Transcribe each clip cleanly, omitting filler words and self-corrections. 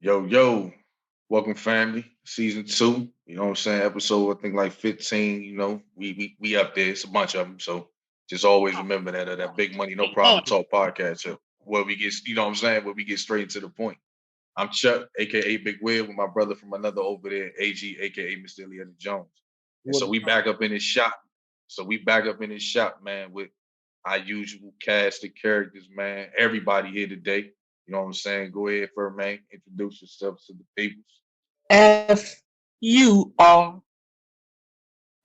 Yo, welcome family, season 2. You know what I'm saying? Episode I think like 15. We up there. It's a bunch of them. So just always remember that big money, no problem Money. talk podcast. So where we get, you know what I'm saying? Where we get straight to the point. I'm Chuck, aka Big Will, with my brother from another over there, AG, aka Mr. Elietta Jones. And What so we back up in his shop. Man, with our usual cast of characters, man. Everybody here today. You know what I'm saying? Go ahead, Furmane. Introduce yourself to the peoples.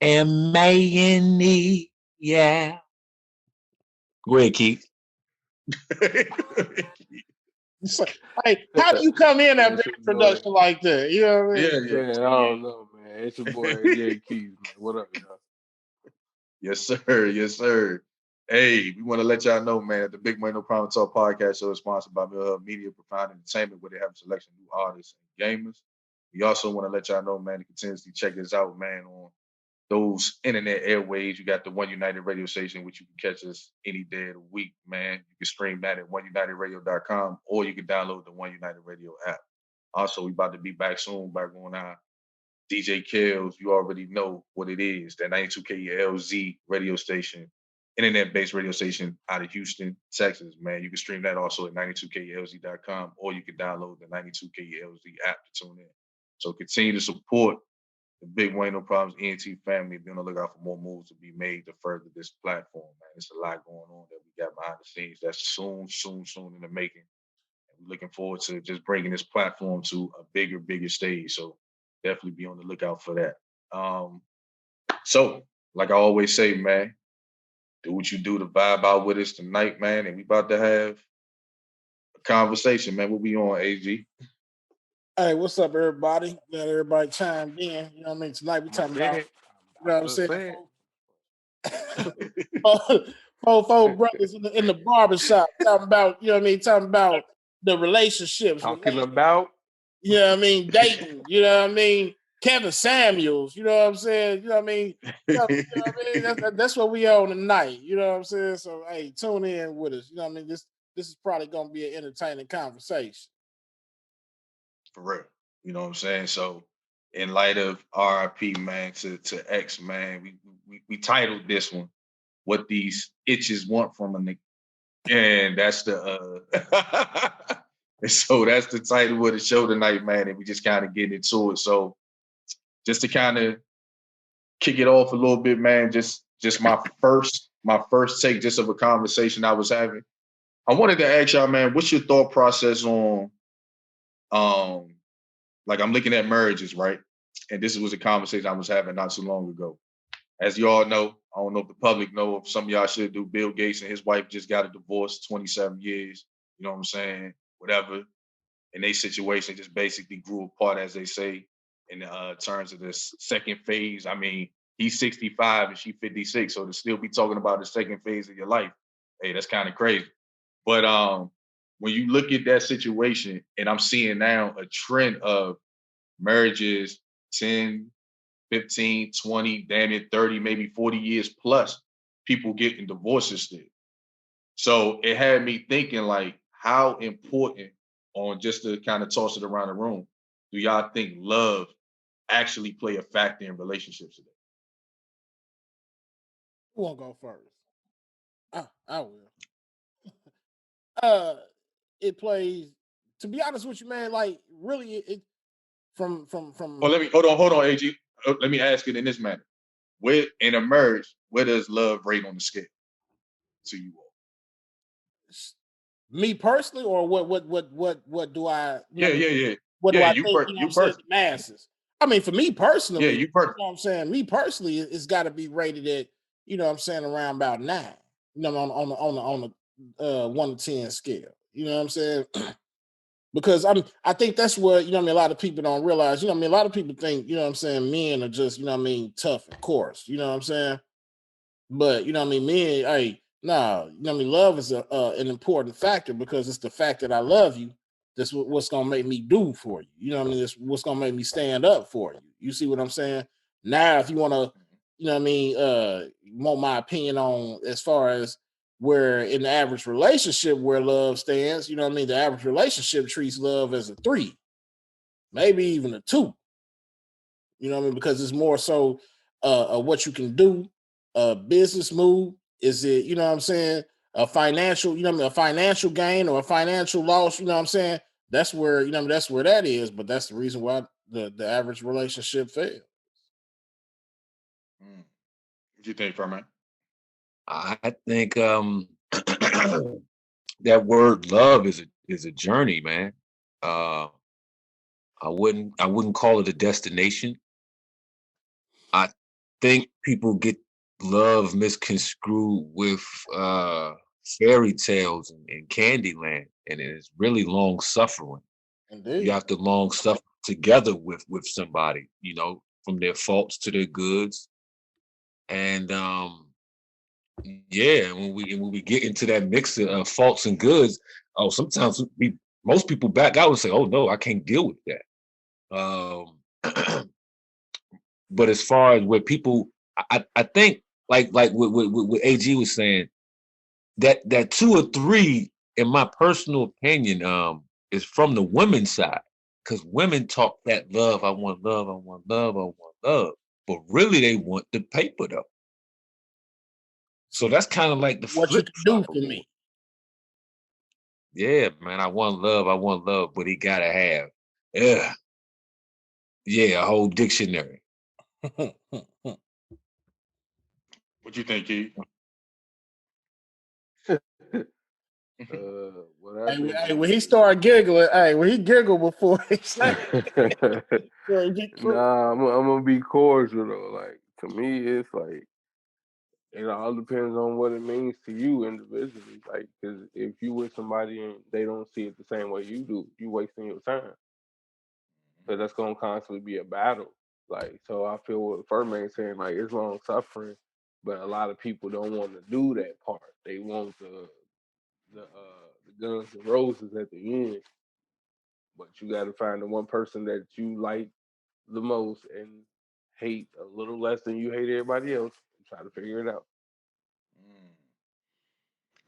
Furmane. Yeah. Go ahead, Keith. So, hey, how do you come in after It's your boy. introduction like that? You know what I mean? Yeah. Man, I don't know, man. It's your boy AJ Keys, man. What up, y'all? Yes, sir. Yes, sir. Hey, we want to let y'all know, man, the Big Money No Problem Talk podcast show is sponsored by Mill Hub Media, Profound Entertainment, where they have a selection of new artists and gamers. We also want to let y'all know, man, to continuously check us out, man, on those internet airwaves. You got the One United radio station, which you can catch us any day of the week, man. You can stream that at oneunitedradio.com, or you can download the One United Radio app. Also, we about to be back soon by going on DJ Kells. You already know what it is. That 92 KLZ radio station, internet-based radio station out of Houston, Texas, man. You can stream that also at 92klz.com, or you can download the 92 KLZ app to tune in. So continue to support the Big Wayne No Problems ENT family. Be on the lookout for more moves to be made to further this platform, man. There's a lot going on that we got behind the scenes. That's soon in the making. And we're looking forward to just bringing this platform to a bigger stage. So definitely be on the lookout for that. So, like I always say, man, do what you do to vibe out with us tonight, man. And we about to have a conversation, man. What we on, AG? Hey, what's up, everybody? Got everybody chimed in. You know what I mean? Tonight we talking about, you know what I'm saying? Four brothers in the barbershop talking about, you know what I mean? Talking about the relationships. Talking about. You know what I mean? Dating, you know what I mean? Kevin Samuels, you know what I'm saying? You know what I mean? You know what I mean? That's what we on tonight. You know what I'm saying? So hey, tune in with us. You know what I mean? This is probably gonna be an entertaining conversation. For real. You know what I'm saying? So in light of RIP, man, to X, man, we titled this one What These Itches Want from a Nigga. And that's the and so that's the title of the show tonight, man. And we just kind of getting into it. So just to kind of kick it off a little bit, man, just my first take just of a conversation I was having. I wanted to ask y'all, man, what's your thought process on like I'm looking at marriages, right? And this was a conversation I was having not so long ago. As you all know, I don't know if the public know, if some of y'all should do, Bill Gates and his wife just got a divorce, 27 years, you know what I'm saying? Whatever. And they situation just basically grew apart, as they say, in terms of this second phase. I mean, he's 65 and she's 56. So to still be talking about the second phase of your life, hey, that's kind of crazy. But when you look at that situation, and I'm seeing now a trend of marriages 10, 15, 20, damn it, 30, maybe 40 years plus, people getting divorces still. So it had me thinking, like, how important, on just to kind of toss it around the room, do y'all think love actually play a factor in relationships today? Who won't go first? I will. It plays. To be honest with you, man, like really, it from. Well, hold on, AG. Let me ask it in this manner: where in a marriage, where does love rate on the scale to you all? Me personally, or what do I? Yeah. What do I think? You The masses. I mean, for me personally, yeah, you personally. You know what I'm saying? Me personally, it's got to be rated at, you know what I'm saying, around about 9. You know, on the 1 to 10 scale. You know what I'm saying? Because I think that's what, you know what I mean, a lot of people don't realize. You know what I mean? A lot of people think, you know what I'm saying, men are just, you know what I mean, tough, of course. You know what I'm saying? But you know what I mean, men, hey, nah, you know what I mean, love is an important factor, because it's the fact that I love you. That's what's gonna make me do for you. You know what I mean? That's what's gonna make me stand up for you. You see what I'm saying? Now, if you wanna, you know what I mean, want my opinion on as far as where in the average relationship where love stands, you know what I mean? The average relationship treats love as a 3. maybe even a 2. You know what I mean? Because it's more so what you can do, a business move. Is it, you know what I'm saying, a financial, you know what I mean, a financial gain or a financial loss, you know what I'm saying? That's where, you know, that's where that is, but that's the reason why the average relationship fails. What you think, Furman? I think that word love is a journey, man. Uh, I wouldn't call it a destination. I think people get love misconstrued with fairy tales and Candyland, and it's really long suffering. You Indeed. have to long suffer together with somebody, you know, from their faults to their goods. And yeah, when we get into that mix of faults and goods, oh, sometimes most people back out and say, "Oh no, I can't deal with that." But as far as where people, I think like what AG was saying, that 2 or 3, in my personal opinion, is from the women's side, because women talk that love. I want love. I want love. I want love. But really, they want the paper though. So that's kind of like the What you flip can side do of for war. me. Yeah, man, I want love. I want love, but he gotta have, yeah, yeah, a whole dictionary. What you think, Keith? What I Hey, think hey, when he is, started giggling, hey, when he giggled before he said, before he get clear. nah, I'm gonna be cordial though. Like to me, it's like it all depends on what it means to you individually. Like, because if you with somebody and they don't see it the same way you do, you wasting your time. So that's gonna constantly be a battle. Like, so I feel what Furman saying, like it's long suffering, but a lot of people don't want to do that part. They want the guns and roses at the end, but you got to find the one person that you like the most and hate a little less than you hate everybody else. And try to figure it out.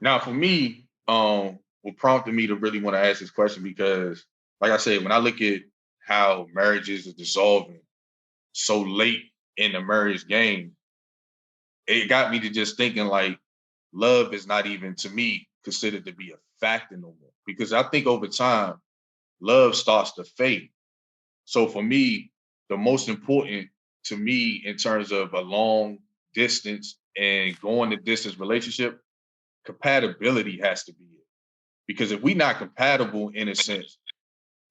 Now, for me, what prompted me to really want to ask this question because, like I said, when I look at how marriages are dissolving so late in the marriage game, it got me to just thinking like love is not even to me considered to be a factor no more. Because I think over time, love starts to fade. So for me, the most important to me in terms of a long distance and going the distance relationship, compatibility has to be it. Because if we're not compatible in a sense,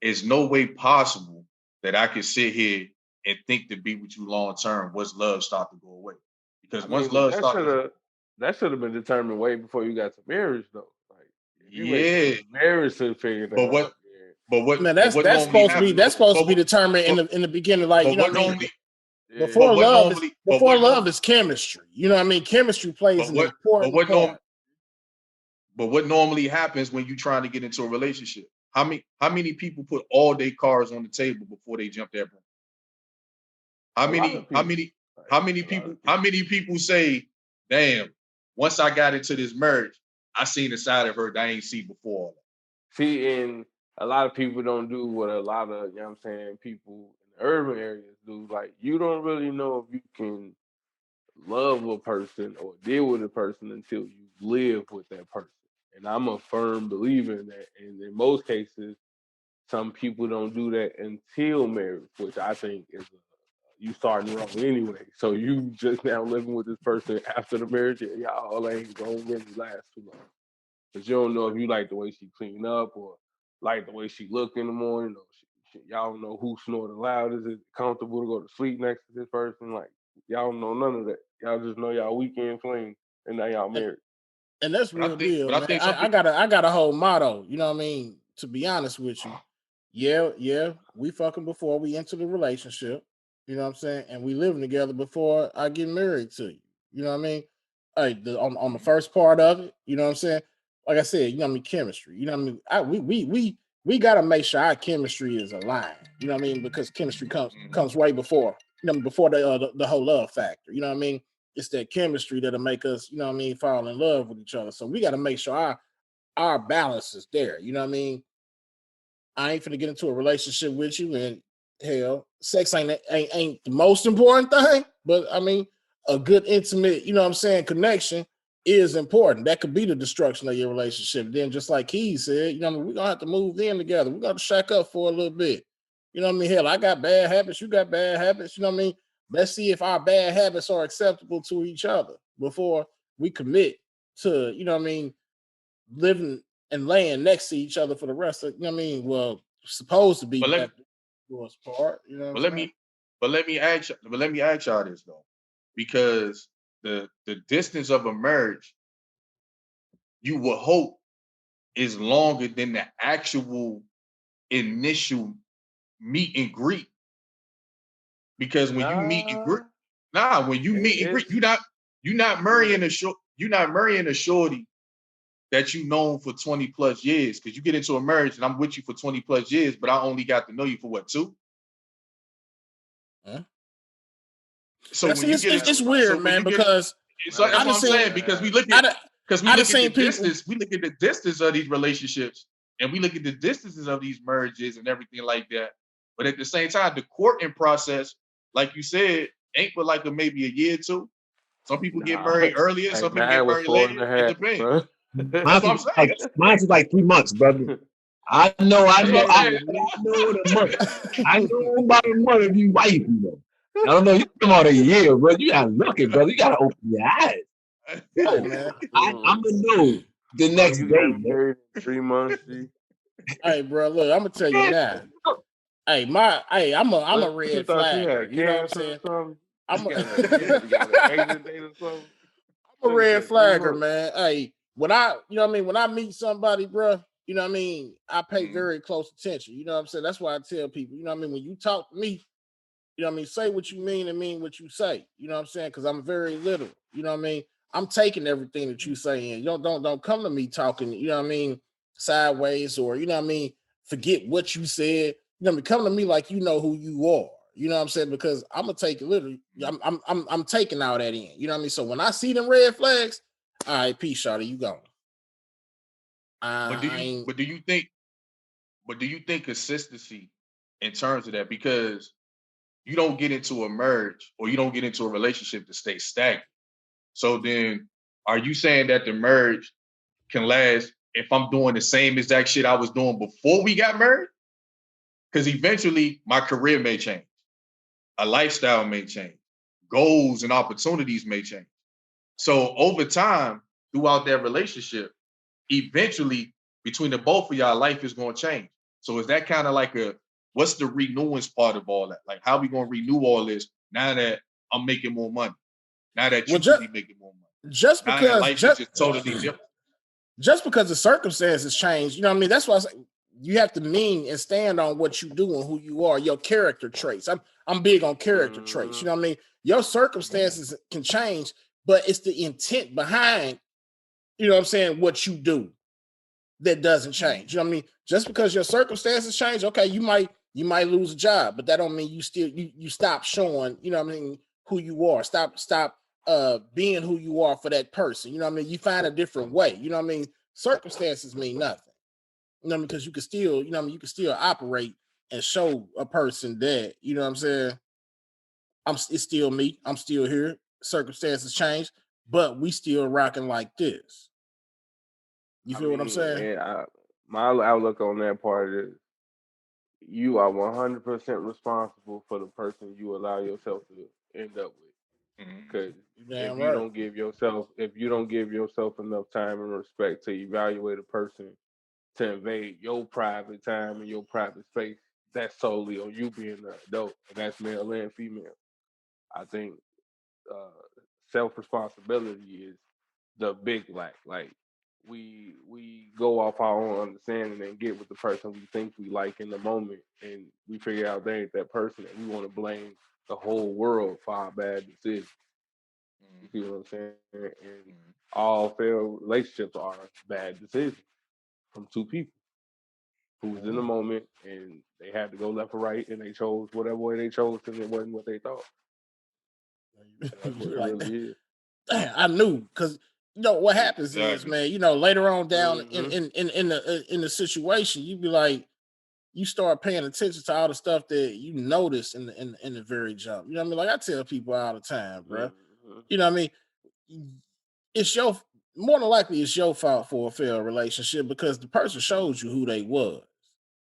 it's no way possible that I could sit here and think to be with you long term once love start to go away. Because I once mean, but love start to that should have been determined way before you got to marriage, though. Like, if you wait till yeah, marriage to figure that but out, what but what Man, but what normally happens that's supposed to but be what determined but, in the beginning, like, but you know what what I mean? normally yeah, but what Love is chemistry. You know what I mean? Chemistry plays but an what but important what norm part. but what normally happens when you trying to get into a relationship? How many people put all their cards on the table before they jump that broom? How a lot many of how people, many like how many a lot people of how people. many people say, damn, once I got into this marriage, I seen a side of her that I ain't see before. See, and a lot of people don't do what a lot of, you know what I'm saying, people in the urban areas do. Like, you don't really know if you can love a person or deal with a person until you live with that person. And I'm a firm believer in that. And in most cases, some people don't do that until marriage, which I think is you starting wrong anyway. So you just now living with this person after the marriage, and y'all ain't gonna really last too long. Cause you don't know if you like the way she clean up or like the way she look in the morning. Or y'all don't know who snoring loud. Is it comfortable to go to sleep next to this person? Like y'all don't know none of that. Y'all just know y'all weekend fling, and now y'all And, married. and that's real But deal, I man. think some people I got a whole motto, you know what I mean? To be honest with you, yeah, we fucking before we enter the relationship, you know what I'm saying? And we living together before I get married to you. You know what I mean? Like on the first part of it, you know what I'm saying? Like I said, you know what I mean, chemistry. You know what I mean? We gotta make sure our chemistry is aligned. You know what I mean? Because chemistry comes way before, you know, before the whole love factor. You know what I mean? It's that chemistry that'll make us, you know what I mean, fall in love with each other. So we gotta make sure our balance is there. You know what I mean? I ain't finna get into a relationship with you, and hell, sex ain't the most important thing, but I mean, a good intimate, you know what I'm saying, connection is important. That could be the destruction of your relationship. Then, just like he said, you know what I mean, we're gonna have to move in together. We're gonna shack up for a little bit. You know what I mean? Hell, I got bad habits, you got bad habits, you know what I mean? Let's see if our bad habits are acceptable to each other before we commit to, you know what I mean, living and laying next to each other for the rest of, you know what I mean? Well, supposed to be But let that was part, you know what I'm but let saying? me let me ask y'all this though, because the distance of a marriage, you would hope, is longer than the actual initial meet and greet. Because when you meet and greet, when you meet and greet, you're not marrying a shorty that you known for 20 plus years. Because you get into a marriage and I'm with you for 20 plus years, but I only got to know you for what, 2? Huh? So Yeah, when see, you get into it's weird, man, because so that's I what done I'm seen, saying, because we I done, I done look at the seen people. distance, we look at the distance of these relationships, and we look at the distances of these marriages and everything like that. But at the same time, the courting process, like you said, ain't but like maybe a year or 2. Some people get married earlier, Hey, some people mine get was married 4 later. and a It half, depends. bro. That's what I'm saying. Mine's was like 3 months, brother. I know That's what I'm saying. what a month. I know about a month if you wife, you know. I don't know, you come out a year, bro. You gotta look it, brother. You gotta open your eyes. Hey, man. I'm gonna know the So next you day, got bro. married in 3 months, G? Hey, bro, look, I'm gonna tell you now. Hey, I'm a What you red thought you flagger. had, You know what I'm cancer or saying? something? I'm You got an exit date or something? I'm a Nigga red said 3 flagger, months. man. Hey, when I, you know what I mean, when I meet somebody, bro, you know what I mean, I pay very close attention. You know what I'm saying? That's why I tell people, you know what I mean, when you talk to me, you know what I mean, say what you mean and mean what you say. You know what I'm saying? Because I'm very literal. You know what I mean? I'm taking everything that you say in. You don't come to me talking, you know what I mean, sideways, or you know what I mean, forget what you said. You know what I mean? Come to me like you know who you are. You know what I'm saying? Because I'm gonna take it literally. I'm taking all that in. You know what I mean? So when I see them red flags, all right, peace, shawty, you gone. But do I you ain't. but do you think consistency in terms of that? Because you don't get into a marriage or you don't get into a relationship to stay stagnant. So then are you saying that the marriage can last if I'm doing the same exact shit I was doing before we got married? Because eventually my career may change, a lifestyle may change, goals and opportunities may change. So over time, throughout that relationship, eventually between the both of y'all, life is going to change. So is that kind of like what's the renewance part of all that? Like, how we going to renew all this now that I'm making more money? Now that Well, you could be making more money? just Now that because life is just totally different. just because the circumstances change, you know what I mean? That's why I say you have to mean and stand on what you do and who you are, your character traits. I'm big on character traits. You know what I mean? Your circumstances can change, but it's the intent behind, you know what I'm saying, what you do that doesn't change. You know what I mean? Just because your circumstances change, okay, you might lose a job, but that don't mean you still you stop showing, you know what I mean, who you are. Stop being who you are for that person. You know what I mean? You find a different way. You know what I mean? Circumstances mean nothing. You know what I mean? Because you can still, you know what I mean, you can still operate and show a person that, you know what I'm saying? It's still me. I'm still here. Circumstances change, but we still rocking like this. You I feel what I'm mean, saying? my outlook on that part is you are 100% responsible for the person you allow yourself to end up with. Because You damn right. if you don't give yourself enough time and respect to evaluate a person, to invade your private time and your private space, that's solely on you being an adult, and that's male and female. I think uh, self responsibility is the big lack. Like we go off our own understanding and get with the person we think we like in the moment, and we figure out they ain't that person, and we want to blame the whole world for our bad decisions. You see what I'm saying? And all failed relationships are bad decisions from two people who was in the moment and they had to go left or right and they chose whatever way they chose because it wasn't what they thought. And that's what it Like, really is. damn, I knew because you know what happens is, Exactly. man, you know, later on down Mm-hmm. in the situation, you'd be like, you start paying attention to all the stuff that you notice in the very jump. You know what I mean? Like I tell people all the time, bro. Mm-hmm. You know what I mean? It's more than likely it's your fault for a failed relationship because the person showed you who they was.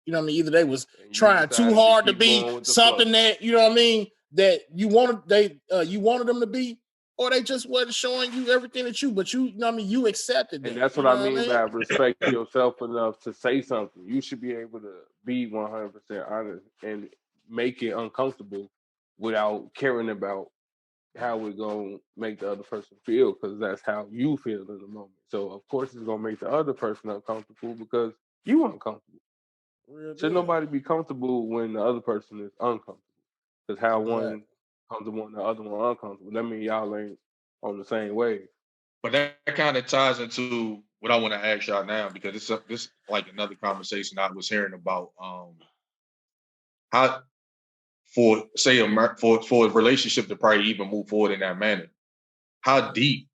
You know what I mean? Either they was trying too hard to be something that, you know what I mean, that you wanted them to be, or they just wasn't showing you everything that but you know what I mean, you accepted that. And that's what I mean by respect yourself enough to say something. You should be able to be 100% honest and make it uncomfortable without caring about how we're going to make the other person feel, because that's how you feel in the moment. So, of course, it's going to make the other person uncomfortable because you uncomfortable. Should nobody be comfortable when the other person is uncomfortable? Because how one comfortable and the other one uncomfortable, that means y'all ain't on the same wave. But that kind of ties into what I want to ask y'all now, because this like another conversation I was hearing about how for say for a relationship to probably even move forward in that manner, how deep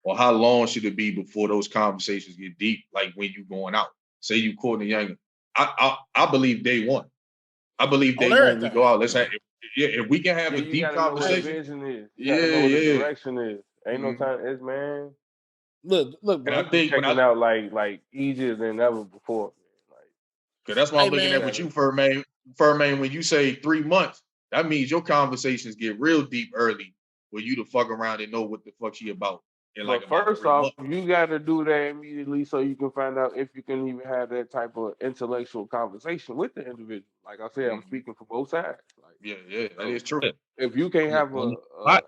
or how long should it be before those conversations get deep? Like when you going out, say you courting a young, I believe day one. I believe day one we go out. Let's have if we can have a deep conversation. Know what the vision is. You gotta know what the direction is. Ain't no time. It's man. Look, bro. I think checking out like easier than ever before. Cause that's why I'm looking at with you, Furmane. Furmane, when you say 3 months, that means your conversations get real deep early for you to fuck around and know what the fuck she about. But first off, you got to do that immediately so you can find out if you can even have that type of intellectual conversation with the individual. Like I said, I'm speaking for both sides. Like, yeah, that is true. If you can't have a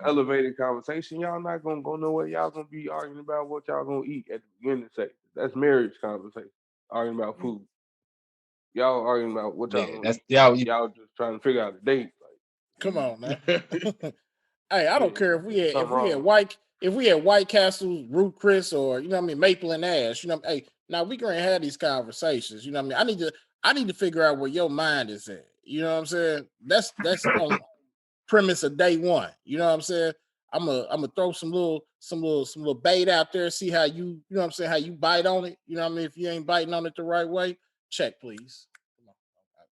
elevated conversation, y'all not gonna go nowhere. Y'all gonna be arguing about what y'all gonna eat at the beginning section. That's marriage conversation. Arguing about food. Y'all arguing about what y'all gonna eat. Y'all just trying to figure out a date. Like, come on, man. Hey, I don't care if we had White Castle's Root Chris or you know what I mean Maple and Ash. You know, hey, now we gonna have these conversations. You know what I mean? I need to figure out where your mind is at. You know what I'm saying? That's on premise of day one. You know what I'm saying? I'm gonna throw some little bait out there, see how you know what I'm saying, how you bite on it. You know what I mean? If you ain't biting on it the right way, check please. Come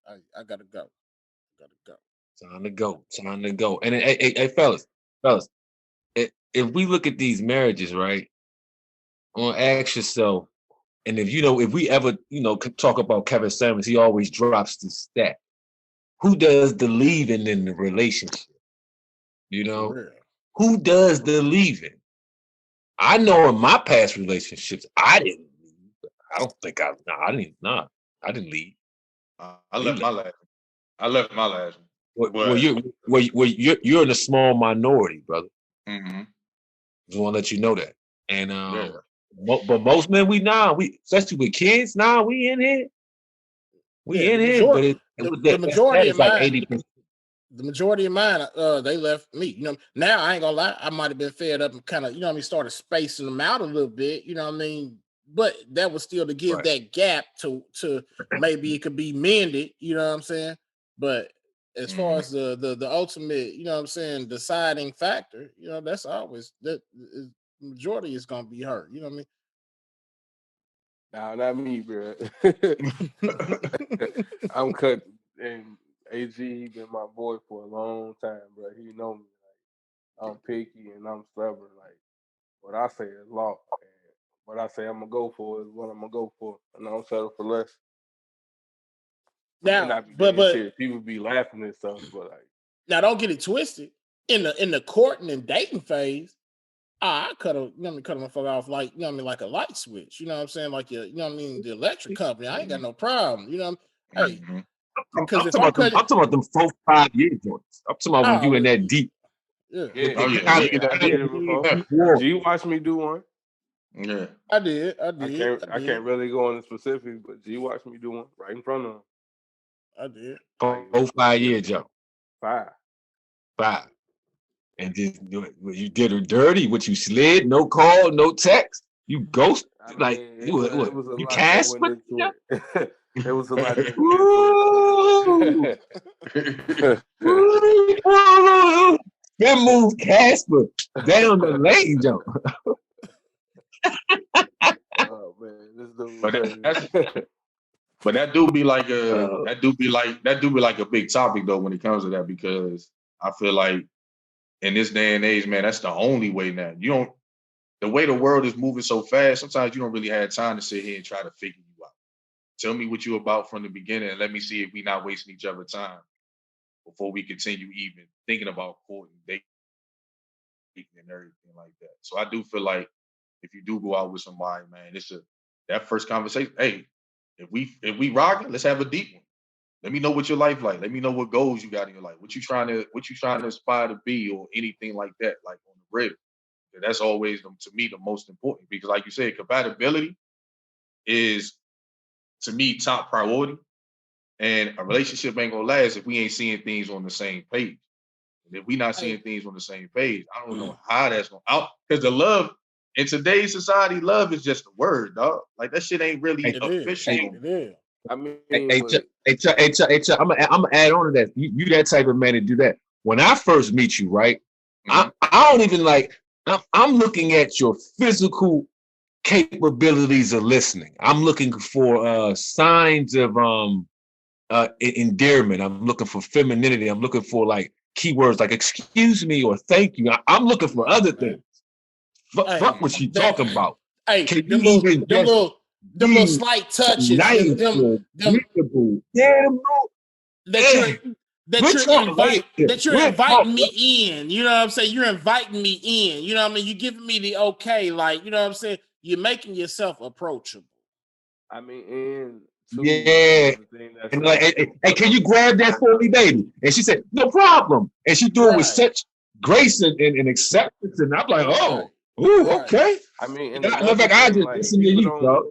on. I gotta go. Time to go. And hey, fellas, if we look at these marriages, right? I want to ask yourself, and if we ever, talk about Kevin Samuels, he always drops the stat. Who does the leaving in the relationship? Who does the leaving? I know in my past relationships, I didn't leave. I don't think I didn't leave. I left my last one. Well, you're in a small minority, brother. Mm-hmm. Just want to let you know that. And but most men, especially with kids, we in here. We in here, but the majority of like 80%. The majority of mine, they left me. You know, now I ain't gonna lie, I might have been fed up and kind of, you know what I mean, started spacing them out a little bit. You know what I mean? But that was still to give that gap to maybe it could be mended. You know what I'm saying? But as far as the ultimate, you know what I'm saying, deciding factor, you know, that's always the majority is gonna be hurt. You know what I mean? Nah, not me, bro. I'm cut, and AG, he been my boy for a long time, bro. He know me. Like, I'm picky and I'm stubborn. Like, what I say is law. And what I say I'm gonna go for is what I'm gonna go for, and I don't settle for less. Now, but people be laughing and stuff, but like, now don't get it twisted. In the courting and dating phase, I cut a motherfucker off like, you know what I mean, like a light switch. You know what I'm saying? Like you know what I mean, the electric company. I ain't got no problem. You know, hey. I'm talking about them 4-5 year joints. I'm talking about when you in that deep. Yeah. G watched me do one. Yeah, I did. I can't really go into specifics, but G watched me do one right in front of him. I did. 4-5 year jump. 5. And just you did her dirty. What you slid? No call, no text. You ghost. It was a you lot cast that went into it. It was a lot that went Then move Casper down the lane jump. Oh man, this dude. But that do be like a big topic though when it comes to that, because I feel like in this day and age, man, that's the only way now. The way the world is moving so fast, sometimes you don't really have time to sit here and try to figure you out. Tell me what you about from the beginning, and let me see if we not wasting each other time before we continue even thinking about court and dating and everything like that. So I do feel like if you do go out with somebody, man, that first conversation. Hey, if we rocking, let's have a deep one. Let me know what your life like. Let me know what goals you got in your life. What you trying to aspire to be, or anything like that, like on the real. That's always, to me, the most important, because like you said, compatibility is, to me, top priority. And a relationship ain't gonna last if we ain't seeing things on the same page. And if we not seeing things on the same page, I don't know how that's gonna out. Because the love in today's society, love is just a word, dog. Like that shit ain't really official. It is. I mean, I'm gonna add on to that. You that type of man to do that. When I first meet you, right? I don't even like. I'm looking at your physical capabilities of listening. I'm looking for signs of endearment. I'm looking for femininity. I'm looking for like keywords like "excuse me" or "thank you." I'm looking for other things. Fuck what you talking about. Hey, Can them you little slight touches, nice that you're inviting me in. You know what I'm saying? You're inviting me in. You know what I mean? You're giving me the okay, like, you know what I'm saying? You're making yourself approachable. I mean, and yeah. And like, hey, can you grab that for me, baby? And she said, no problem. And she do it with such grace and acceptance. And I'm like, oh, ooh, okay. I mean, and matter of fact, I just listen to you, bro.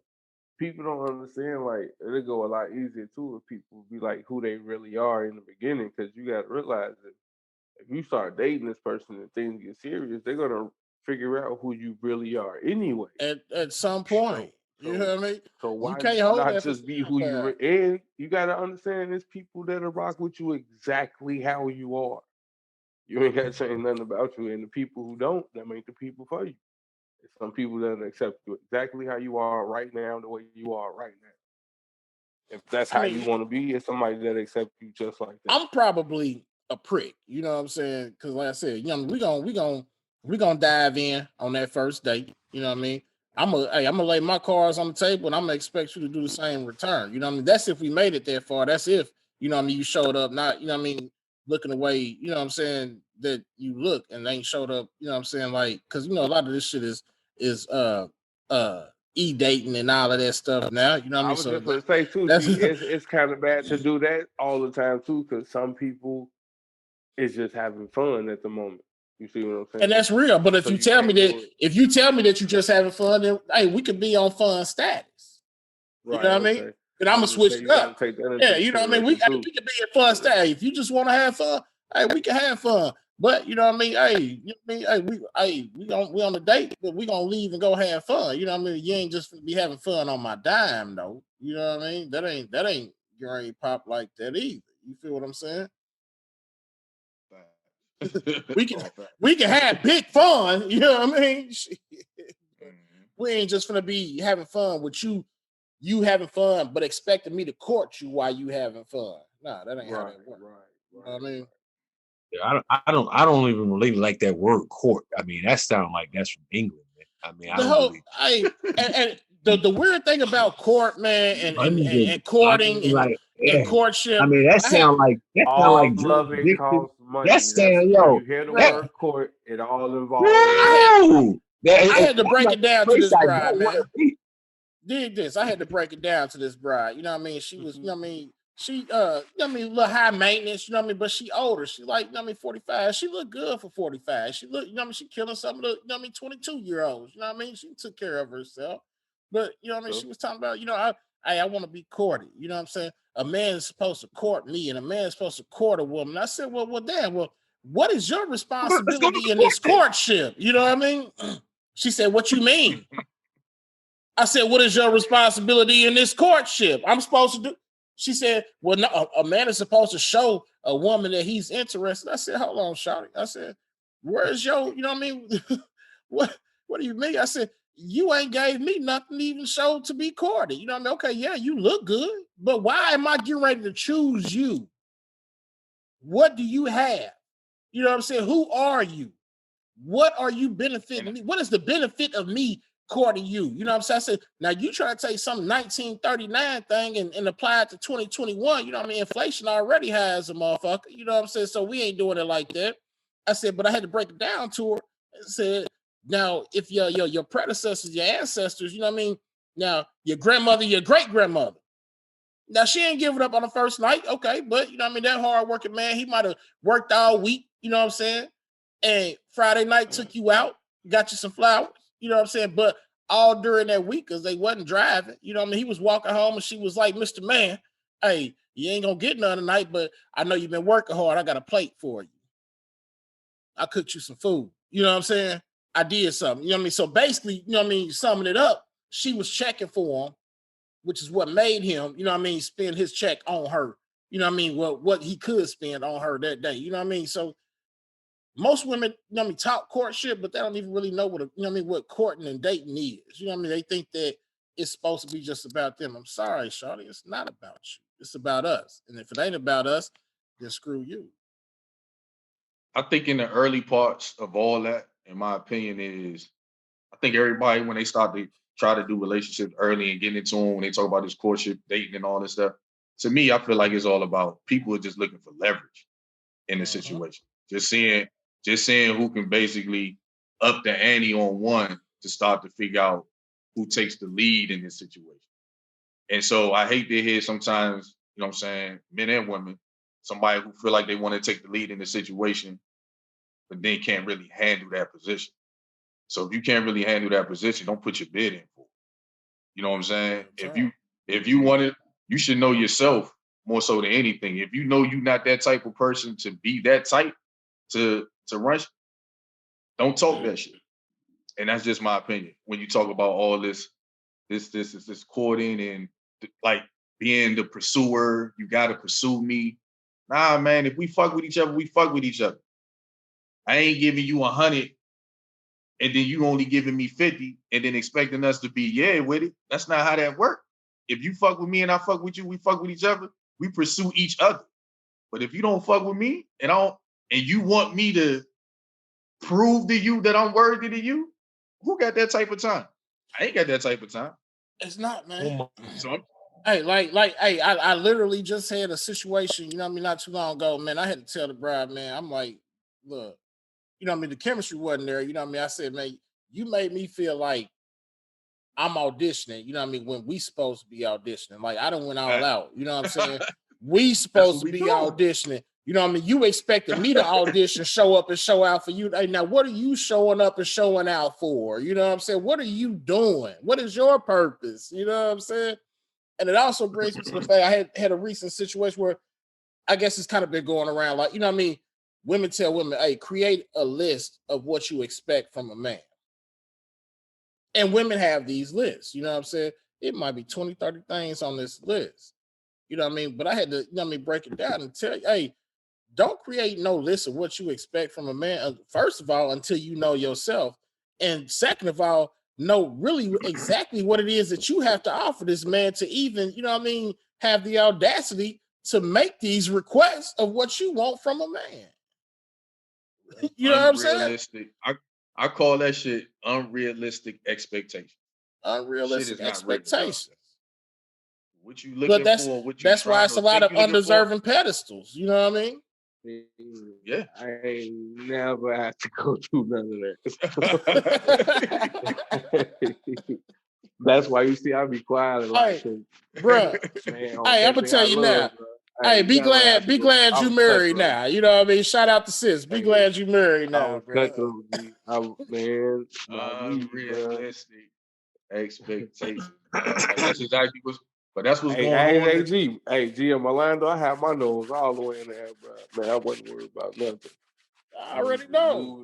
People don't understand, like, it'll go a lot easier too if people be like who they really are in the beginning, because you got to realize that if you start dating this person and things get serious, they're gonna figure out who you really are anyway. At some point, you know what I mean? So why you can't hold not that just be who you are? And you got to understand, there's people that'll rock with you exactly how you are. You ain't got to say nothing about you, and the people who don't, that make the people for you. Some people that accept you exactly how you are right now, the way you are right now. If that's how you want to be, it's somebody that accepts you just like that. I'm probably a prick, you know what I'm saying? Because like I said, you know, we gonna dive in on that first date. You know what I mean? I'm gonna lay my cards on the table, and I'm gonna expect you to do the same in return. You know what I mean? That's if we made it that far. That's if, you know what I mean, you showed up, not, you know what I mean, looking the way, you know what I'm saying, that you look, and ain't showed up, you know what I'm saying, like, because, you know, a lot of this shit is e-dating and all of that stuff now. You know what I mean? I was just gonna say too, it's kind of bad to do that all the time too, because some people is just having fun at the moment. You see what I'm saying? And that's real. But if you tell me that you're just having fun, then hey, we could be on fun status. You know what I mean? And I'm gonna switch it up. Yeah, you know what I mean? We could be in fun status. If you just want to have fun, hey, we can have fun. But you know what I mean? Hey, you know what I mean? Hey, we on the date, but we gonna leave and go have fun. You know what I mean? You ain't just be having fun on my dime, though. You know what I mean? That ain't your ain't pop like that either. You feel what I'm saying? we can have big fun, you know what I mean? We ain't just gonna be having fun with you having fun, but expecting me to court you while you having fun. Nah, that ain't how that works. You know what I mean? Yeah, I don't even really like that word court. I mean, that sounds like that's from England, man. I mean, and the weird thing about court, man, and courting and courtship. I mean, that sound like love it costs money. That sound, yo. You hear the word court, it all involves. I had to break it down to this bride, man. Did this. I had to break it down to this bride. You know what I mean? She was, you know what I mean? She, you know what I mean, a little high maintenance, you know what I mean? But she older. She like, you know what I mean, 45. She looked good for 45. She looked, you know what I mean? She killing some of the, you know what I mean, 22-year-olds. You know what I mean? She took care of herself. But, you know what I mean? She was talking about, you know, I want to be courted. You know what I'm saying? A man is supposed to court me, and a man is supposed to court a woman. I said, well, damn, well, what is your responsibility in this courtship? You know what I mean? She said, what you mean? I said, what is your responsibility in this courtship? I'm supposed to do. She said, well, no, a man is supposed to show a woman that he's interested. I said, hold on, shawty. I said, where's your, you know what I mean? What do you mean? I said, you ain't gave me nothing to even show to be courted. You know what I mean? Okay, yeah, you look good, but why am I getting ready to choose you? What do you have? You know what I'm saying? Who are you? What are you benefiting me? What is the benefit of me courting you? You know what I'm saying? I said, now you try to take some 1939 thing and apply it to 2021. You know what I mean? Inflation already has a motherfucker. You know what I'm saying? So we ain't doing it like that. I said, but I had to break it down to her. I said, now if your predecessors, your ancestors, you know what I mean? Now your grandmother, your great grandmother. Now she ain't giving up on the first night, okay, but you know what I mean? That hard working man, he might have worked all week. You know what I'm saying? And Friday night took you out, got you some flowers, you know what I'm saying? But all during that week, because they wasn't driving, you know what I mean? He was walking home and she was like, Mr. Man, hey, you ain't gonna get none tonight, but I know you've been working hard. I got a plate for you. I cooked you some food. You know what I'm saying? I did something. You know what I mean? So basically, you know what I mean, summing it up, she was checking for him, which is what made him, you know what I mean, spend his check on her. You know what I mean? What he could spend on her that day. You know what I mean? So most women, you know what I mean, talk courtship, but they don't even really know what you know what I mean, what courting and dating is. You know what I mean? They think that it's supposed to be just about them. I'm sorry, Shawty, it's not about you. It's about us. And if it ain't about us, then screw you. I think in the early parts of all that, in my opinion, is I think everybody when they start to try to do relationships early and get into them, when they talk about this courtship, dating, and all this stuff, to me, I feel like it's all about people are just looking for leverage in the situation. Just seeing who can basically up the ante on one to start to figure out who takes the lead in this situation. And so I hate to hear sometimes, you know what I'm saying, men and women, somebody who feel like they want to take the lead in the situation, but then can't really handle that position. So if you can't really handle that position, don't put your bid in for it. You know what I'm saying? If you want it, you should know yourself more so than anything. If you know you're not that type of person to be that type to run, don't talk that shit. And that's just my opinion. When you talk about all this courting and like being the pursuer, you gotta pursue me. Nah, man, if we fuck with each other, we fuck with each other. I ain't giving you 100 and then you only giving me 50 and then expecting us to be yeah with it. That's not how that works. If you fuck with me and I fuck with you, we fuck with each other, we pursue each other. But if you don't fuck with me and you want me to prove to you that I'm worthy to you, who got that type of time? I ain't got that type of time. It's not, man. So hey, hey, I literally just had a situation, you know what I mean, not too long ago, man. I had to tell the bride, man, I'm like, look, you know what I mean, the chemistry wasn't there, you know what I mean? I said, man, you made me feel like I'm auditioning, you know what I mean, when we supposed to be auditioning. Like I done went all out, you know what I'm saying? We supposed to be auditioning. You know what I mean? You expected me to audition, show up and show out for you. Hey, now what are you showing up and showing out for? You know what I'm saying? What are you doing? What is your purpose? You know what I'm saying? And it also brings me to the fact I had a recent situation where I guess it's kind of been going around. Like, you know what I mean? Women tell women, hey, create a list of what you expect from a man. And women have these lists, you know what I'm saying? It might be 20, 30 things on this list. You know what I mean? But I had to, you know what I mean, break it down and tell you, hey, don't create no list of what you expect from a man. First of all, until you know yourself. And second of all, know really exactly what it is that you have to offer this man to even, you know what I mean, have the audacity to make these requests of what you want from a man. You know what I'm saying? Unrealistic. I call that shit unrealistic expectations. Unrealistic expectations. What you looking for? What you that's why it's a lot of undeserving pedestals. You know what I mean? Yeah. I ain't never had to go through none of that. That's why you see I be quiet a lot. Hey, bro. Hey, I'm gonna tell you now. Hey, be glad you married now. You know what I mean? Shout out to sis. Be glad you married now, bro. Man, unrealistic expectations. That's exactly what's going on. Hey, G, I'm Orlando. I have my nose all the way in there, bro. Man, I wasn't worried about nothing. I already know.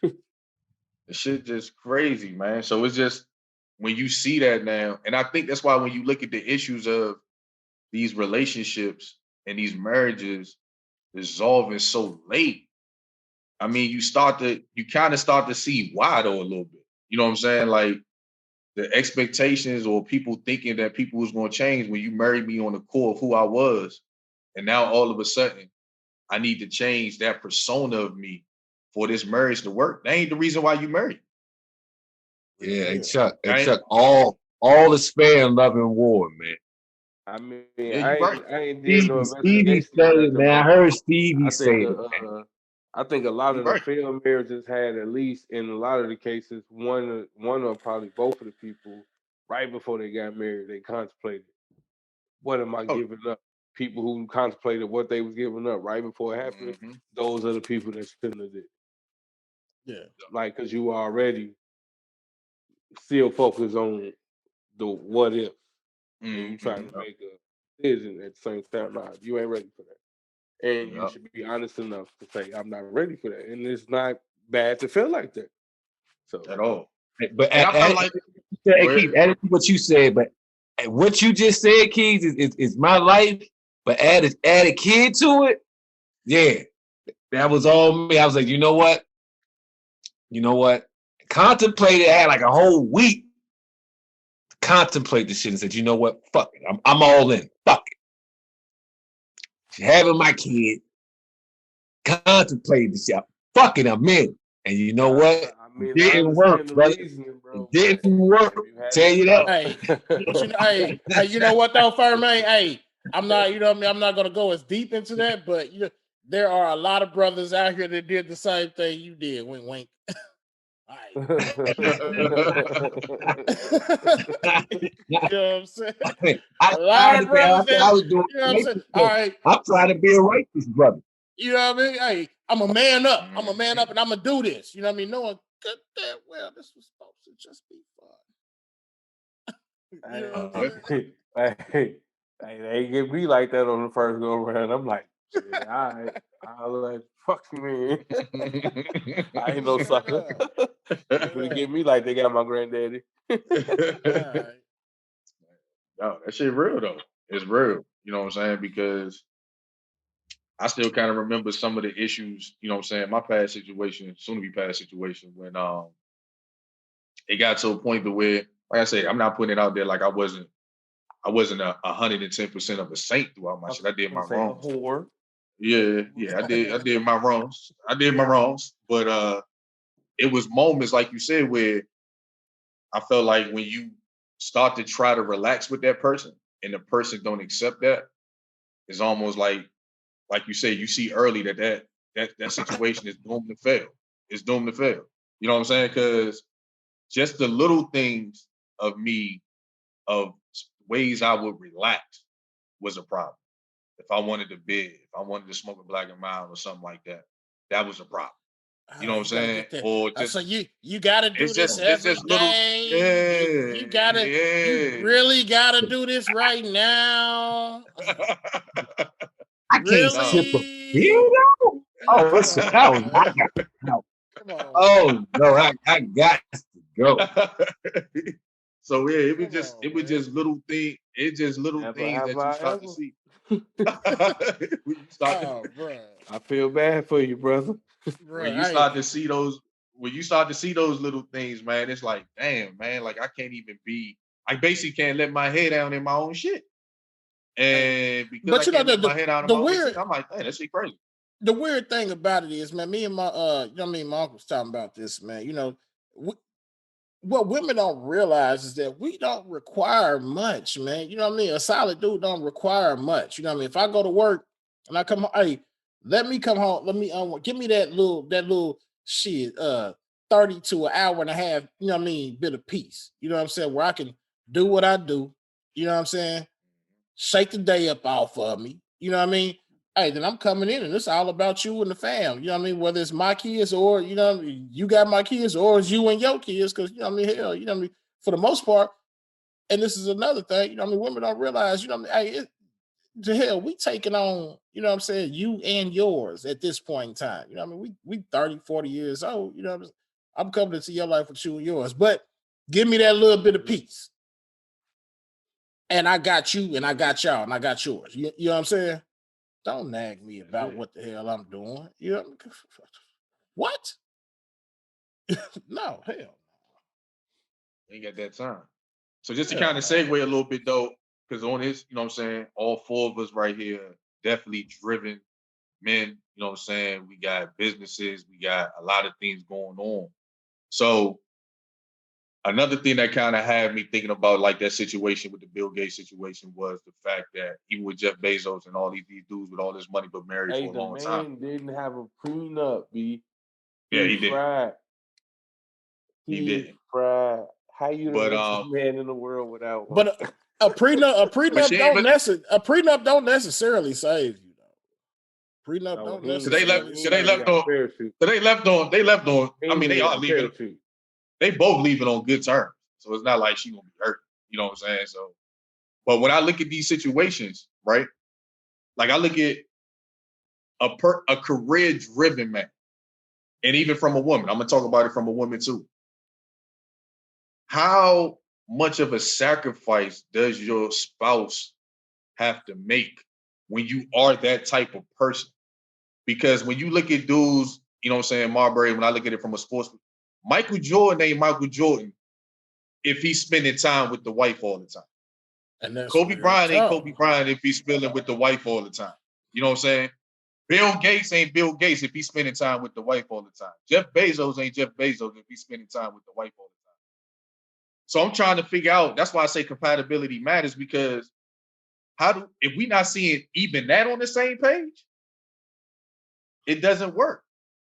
The shit just crazy, man. So it's just when you see that now, and I think that's why when you look at the issues of these relationships and these marriages dissolving so late, I mean, you kind of start to see why though a little bit. You know what I'm saying? Like the expectations or people thinking that people was going to change when you married me on the core of who I was. And now all of a sudden, I need to change that persona of me for this marriage to work. That ain't the reason why you married. Yeah, hey Right? Chuck, all the spare and love and war, man. I mean, Yeah, you're right. I ain't did no Stevie investigation or said it, nothing, man. I but heard Stevie I think say it. I think a lot You're of the right. failed marriages had at least in a lot of the cases one or probably both of the people right before they got married they contemplated what am I Oh, giving up. People who contemplated what they was giving up right before it happened, mm-hmm. those are the people that shouldn't have did. Yeah. Like, cause you already still focused on the what if, and you trying to make a decision at the same time. Nah, you ain't ready for that. And you Yeah. should be honest enough to say, I'm not ready for that. And it's not bad to feel like that. So At all. But And I felt like, go ahead. Keith, add to what you said, but what you just said, Keith, is my life. But add a kid to it, yeah, that was all me. I was like, you know what? Contemplated. I had like a whole week to contemplate this shit and said, you know what? Fuck it. I'm all in. Fuck it. Having my kid, contemplated this shit. Fuck it, I'm in. And you know what? I mean, It I didn't work, understand the brother. reasoning, bro. It didn't work. Tell you that. Hey, but you know what though, Furmane? Hey, I'm not, you know what I mean? I'm not gonna go as deep into that, but there are a lot of brothers out here that did the same thing you did. Wink, wink. All right. You know what I'm saying? A lot of brothers I that, was doing you know what I'm saying? righteous All stuff. right. I'm trying to be a righteous brother. You know what I mean? Hey, I'm a man up. I'm a man up and I'm gonna do this. You know what I mean? Knowing good that well, this was supposed to just be fun. You know what I'm saying? Hey, they get me like that on the first go around. I'm like, yeah, all right. I was like, fuck you, man. I ain't no sucker. People get me like they got my granddaddy. All right. No, that shit real though. It's real. You know what I'm saying? Because I still kind of remember some of the issues, you know what I'm saying, my past situation, soon to be past situation, when it got to a point to where, like I said, I'm not putting it out there like I wasn't 110% of a saint throughout my shit. I did my wrongs. Whore. Yeah, I did my wrongs. But it was moments, like you said, where I felt like when you start to try to relax with that person and the person don't accept that, it's almost like you say, you see early that situation is doomed to fail. It's doomed to fail. You know what I'm saying? Because just the little things of me, of ways I would relax, was a problem. If I wanted to bid, if I wanted to smoke a black and mild or something like that, that was a problem. You know what I'm You gotta saying? get that. Or just So you gotta do this it's every just little, day. You yeah. really gotta do this right now. I can't sip a Really? beer though. Oh, listen, no, I got no. Come on. Oh no, I got to go. So yeah, it was Come just on, it was man. just little thing. It's just little things Have that you I start to ever? see. When you start to, Oh, bro. I feel bad for you, brother. when Bro, you start to see those when you start to see those little things, man, it's like, damn, man, like I basically can't let my head down in my own shit. And because I but you know can't let my head down in the my own shit, weird I'm like, man, that shit crazy. the weird thing about it is, man, me and my you know what I mean, my uncle was talking about this, man. You know, what women don't realize is that we don't require much, man. You know what I mean? A solid dude don't require much. You know what I mean? If I go to work and I come home, hey, let me come home. Let me give me that little shit, 30 to an hour and a half, you know what I mean, bit of peace. You know what I'm saying? Where I can do what I do, you know what I'm saying? Shake the day up off of me. You know what I mean? Hey, then I'm coming in and it's all about you and the fam. You know what I mean? Whether it's my kids or, you know what I mean, you got my kids or it's you and your kids, because, you know what I mean? Hell, you know what I mean? For the most part, and this is another thing, you know what I mean? Women don't realize, you know what I mean? Hey, to hell, we taking on, you know what I'm saying, you and yours at this point in time. You know what I mean? We 30, 40 years old. You know what I'm saying? I'm coming into your life with you and yours. But give me that little bit of peace. And I got you and I got y'all and I got yours. You know what I'm saying? Don't nag me about what the hell I'm doing. You know what? No, hell. Ain't got that time. So just to kind of segue a little bit though, because on this, you know what I'm saying, all four of us right here, definitely driven men, you know what I'm saying? We got businesses, we got a lot of things going on. So another thing that kind of had me thinking about like that situation with the Bill Gates situation was the fact that even with Jeff Bezos and all these dudes with all this money but married for a long time. The man didn't have a prenup, B. Yeah, he did. Fried. He did. Fried. How you the richest man in the world without one? But a prenup don't necessarily save you though. Prenup don't necessarily save you. They left on. I mean, they are leaving. They both leaving on good terms. So it's not like she gonna be hurt. You know what I'm saying? So, but when I look at these situations, right? Like I look at a career-driven man, and even from a woman, I'm gonna talk about it from a woman too. How much of a sacrifice does your spouse have to make when you are that type of person? Because when you look at dudes, you know what I'm saying, Marbury, when I look at it from a sports, Michael Jordan ain't Michael Jordan if he's spending time with the wife all the time. And that's Kobe Bryant ain't Kobe Bryant if he's spending with the wife all the time. You know what I'm saying? Bill Gates ain't Bill Gates if he's spending time with the wife all the time. Jeff Bezos ain't Jeff Bezos if he's spending time with the wife all the time. So I'm trying to figure out, that's why I say compatibility matters, because if we not seeing even that on the same page, it doesn't work.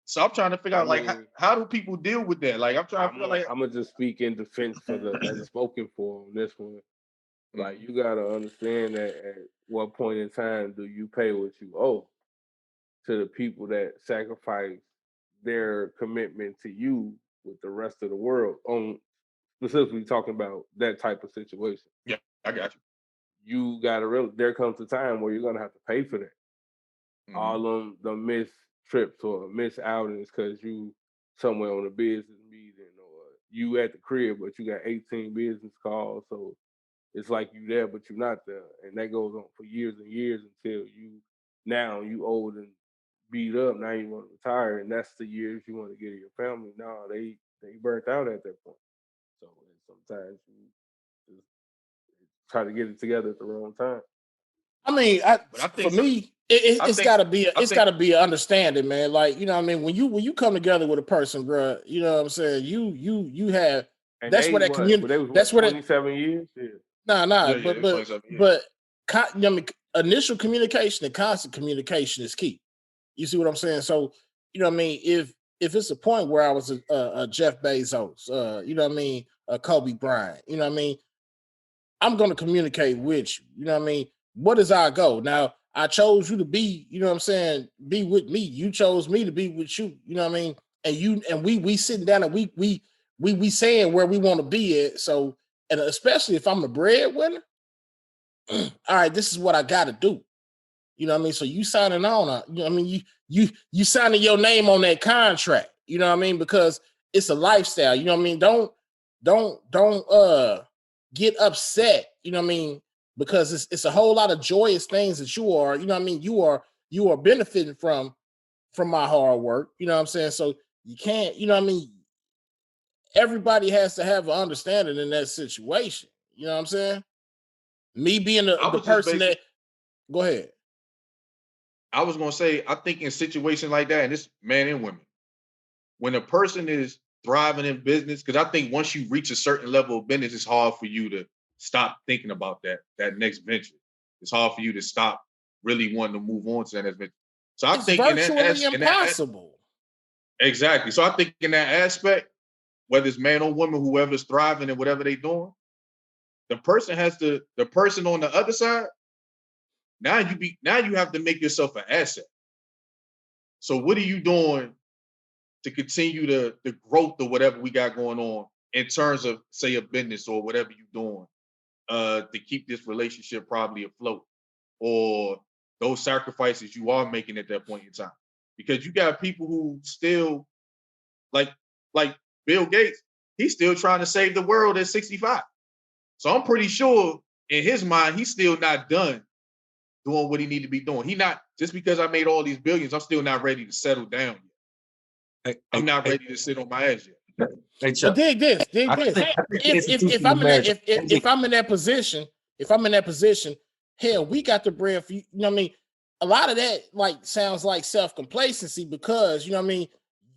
So I'm trying to figure out, like, how do people deal with that? Like, I'm trying to feel like... I'm going to just speak in defense for the spoken for on this one. Like, you got to understand that at what point in time do you pay what you owe to the people that sacrifice their commitment to you with the rest of the world, on specifically talking about that type of situation. Yeah, I got you. You got to there comes a time where you're going to have to pay for that. Mm-hmm. All them the missed trips or missed outings because you somewhere on a business meeting, or you at the crib, but you got 18 business calls. So it's like you there, but you're not there. And that goes on for years and years until you old and beat up. Now you want to retire, and that's the years you want to get to your family. No, they burnt out at that point. So sometimes you just try to get it together at the wrong time. I mean, for me, it's got to be an understanding, man. Like, you know what I mean? When you come together with a person, bro, you know what I'm saying? You have, and that's where that community, that's where 27 years? Yeah. But you know, I mean, initial communication and constant communication is key. You see what I'm saying? So, you know what I mean? If it's a point where I was a Jeff Bezos, you know what I mean? A Kobe Bryant, you know what I mean? I'm going to communicate with you. You know what I mean? What is our goal? Now, I chose you to be, you know what I'm saying, be with me. You chose me to be with you. You know what I mean? And we sitting down and we saying where we want to be at. So, and especially if I'm a breadwinner, all right, this is what I got to do. You know what I mean? So you signing on, you know what I mean? You signing your name on that contract. You know what I mean? Because it's a lifestyle. You know what I mean? Don't get upset. You know what I mean? Because it's a whole lot of joyous things that you are. You know what I mean? You are benefiting from my hard work. You know what I'm saying? So you can't. You know what I mean? Everybody has to have an understanding in that situation. You know what I'm saying? Me being the person that. Go ahead. I was going to say, I think in situations like that, and it's men and women, when a person is thriving in business, because I think once you reach a certain level of business, it's hard for you to stop thinking about that next venture. It's hard for you to stop really wanting to move on to that next venture. So I think virtually impossible. Exactly. So I think in that aspect, whether it's man or woman, whoever's thriving and whatever they're doing, the person on the other side, now you have to make yourself an asset. So what are you doing to continue the growth of whatever we got going on in terms of, say, a business or whatever you're doing to keep this relationship probably afloat, or those sacrifices you are making at that point in time? Because you got people who still, like Bill Gates, he's still trying to save the world at 65. So I'm pretty sure in his mind, he's still not done doing what he need to be doing. He not, just because I made all these billions, I'm still not ready to settle down yet. I'm not ready to sit on my ass yet. Hey, But Chuck, dig this. I think the If institution of I'm in that, marriage. if I'm in that position, hell, we got the bread for you. You know what I mean? A lot of that like sounds like self-complacency because you know what I mean.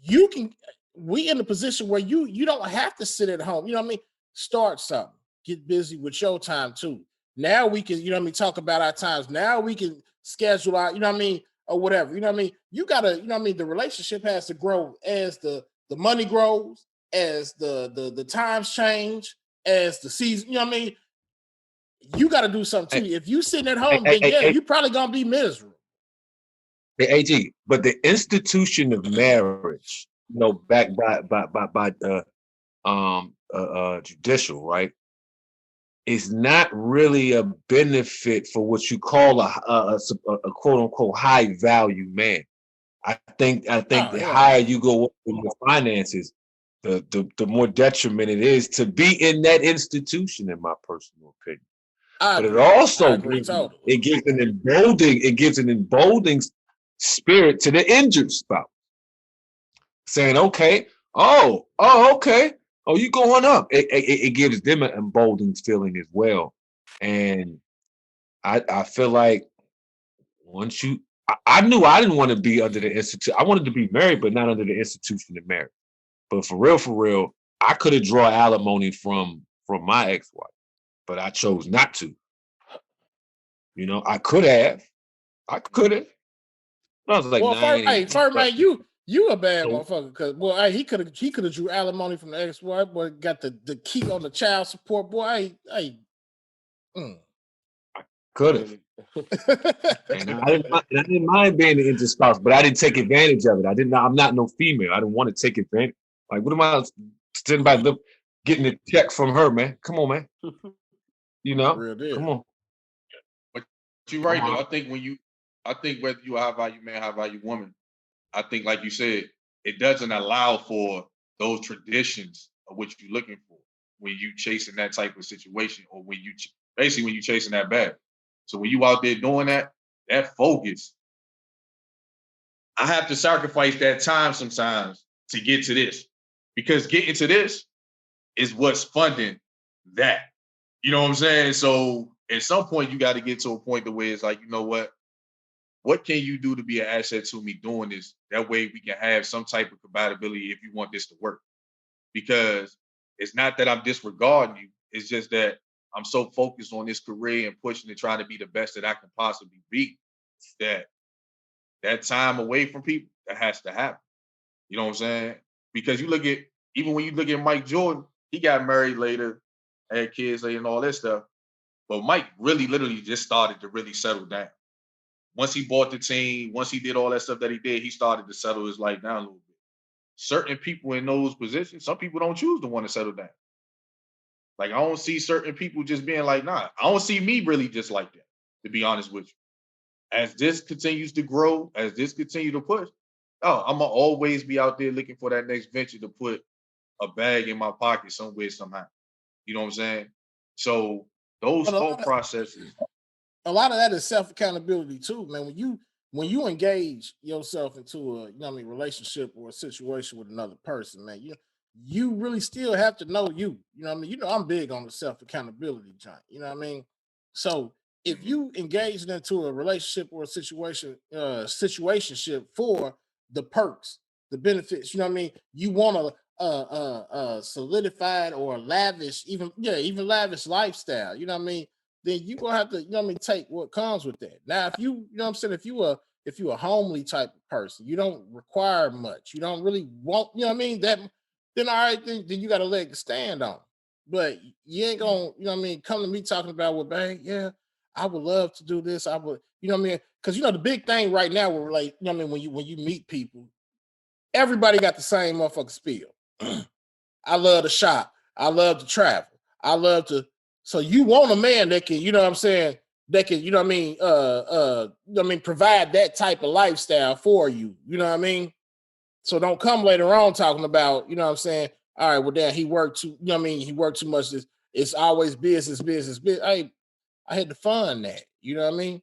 You can. We in a position where you don't have to sit at home. You know what I mean? Start something. Get busy with your time too. Now we can, you know what I mean, talk about our times. Now we can schedule out, you know what I mean, or whatever. You know what I mean? You gotta, you know what I mean, the relationship has to grow as the money grows, as the times change, as the season, you know what I mean? You gotta do something Hey, too. If you sitting at hey, home, hey, then hey, yeah, hey, you probably gonna be miserable. hey, AG, but the institution of marriage, backed by the judicial, right, is not really a benefit for what you call a quote unquote high value man. I think Oh, the hell no. higher you go up in your finances, the more detriment it is to be in that institution, in my personal opinion. I But it agree. I also agree totally. it gives an emboldening spirit to the injured spouse, saying, "Okay, okay, oh, you going up." It gives them an emboldening feeling as well, and I feel like once I knew I didn't want to be under the institute. I wanted to be married, but not under the institution of marriage. But for real, I could have drawn alimony from my ex-wife, but I chose not to. I could have. I could have. I was like, Well, nah, I ain't. But Furmane, you a bad so, motherfucker because boy, hey, he could have drew alimony from the ex-wife, boy, got the key on the child support, boy. Mm. could have. And I didn't mind being an injured spouse, but I didn't take advantage of it. I'm not no female. I didn't want to take advantage. Like, what am I sitting by getting a check from her, man? Come on, man. Real deal. Come on. But you're right though. I think whether you a high value man, high value woman, I think like you said, it doesn't allow for those traditions of what you're looking for when you chasing that type of situation, or when you basically when you chasing that bag. So when you out there doing that focus, I have to sacrifice that time sometimes to get to this, because getting to this is what's funding that. You know what I'm saying? So at some point, you got to get to a point to where it's like, you know what? What can you do to be an asset to me doing this? That way we can have some type of compatibility if you want this to work. Because it's not that I'm disregarding you. It's just that I'm so focused on this career and pushing and trying to be the best that I can possibly be, that that time away from people, that has to happen. You know what I'm saying? Because even when you look at Mike Jordan, he got married later, had kids later and all that stuff. But Mike really literally just started to really settle down. Once he bought the team, once he did all that stuff that he did, he started to settle his life down a little bit. Certain people in those positions, some people don't choose to want to settle down. Like, I don't see certain people just being like, nah, I don't see me really just like that, to be honest with you. As this continues to grow, as this continues to push, I'm going to always be out there looking for that next venture to put a bag in my pocket somewhere, somehow. You know what I'm saying? So those But thought processes. a lot of that is self accountability too, man. When you engage yourself into a relationship or a situation with another person, man, you really still have to know you. You know what I mean? I'm big on the self accountability, John. You know what I mean? So if Mhm. you engage into a relationship or a situationship for the perks, the benefits, you know what I mean? You want solidified or lavish, even lavish lifestyle. You know what I mean? Then you gonna have to, take what comes with that. Now, if you know what I'm saying, if you a homely type of person, you don't require much, you don't really want, you know what I mean, that then all right, then you got a leg to stand on. But you ain't gonna, come to me talking about, well, bang, yeah, I would love to do this. I would, you know what I mean? Because the big thing right now, we're like, you know what I mean, when you meet people, everybody got the same motherfucking spiel. I love to shop. I love to travel. I love to. So you want a man that can, you know what I'm saying, that can, provide that type of lifestyle for you. You know what I mean? So don't come later on talking about, you know what I'm saying, all right, well, then he worked too, you know what I mean? He worked too much. It's always business, business, business. I had to fund that. You know what I mean?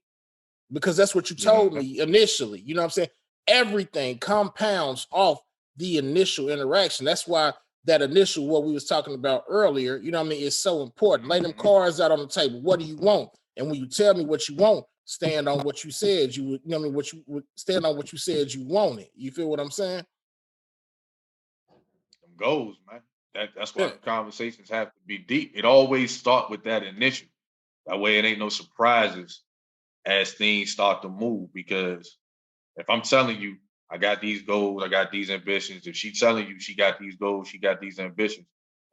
Because that's what you Yeah. told me initially. You know what I'm saying? Everything compounds off the initial interaction. That's why that initial what we was talking about earlier, you know what I mean, is so important. Lay them cards out on the table. What do you want? And when you tell me what you want, stand on what you said you would, you know what I mean, what you would stand on what you said you wanted. You feel what I'm saying? Them goals, man. That's why Yeah. the conversations have to be deep. It always start with that initial. That way it ain't no surprises as things start to move. Because if I'm telling you I got these goals, I got these ambitions, if she's telling you she got these goals, she got these ambitions,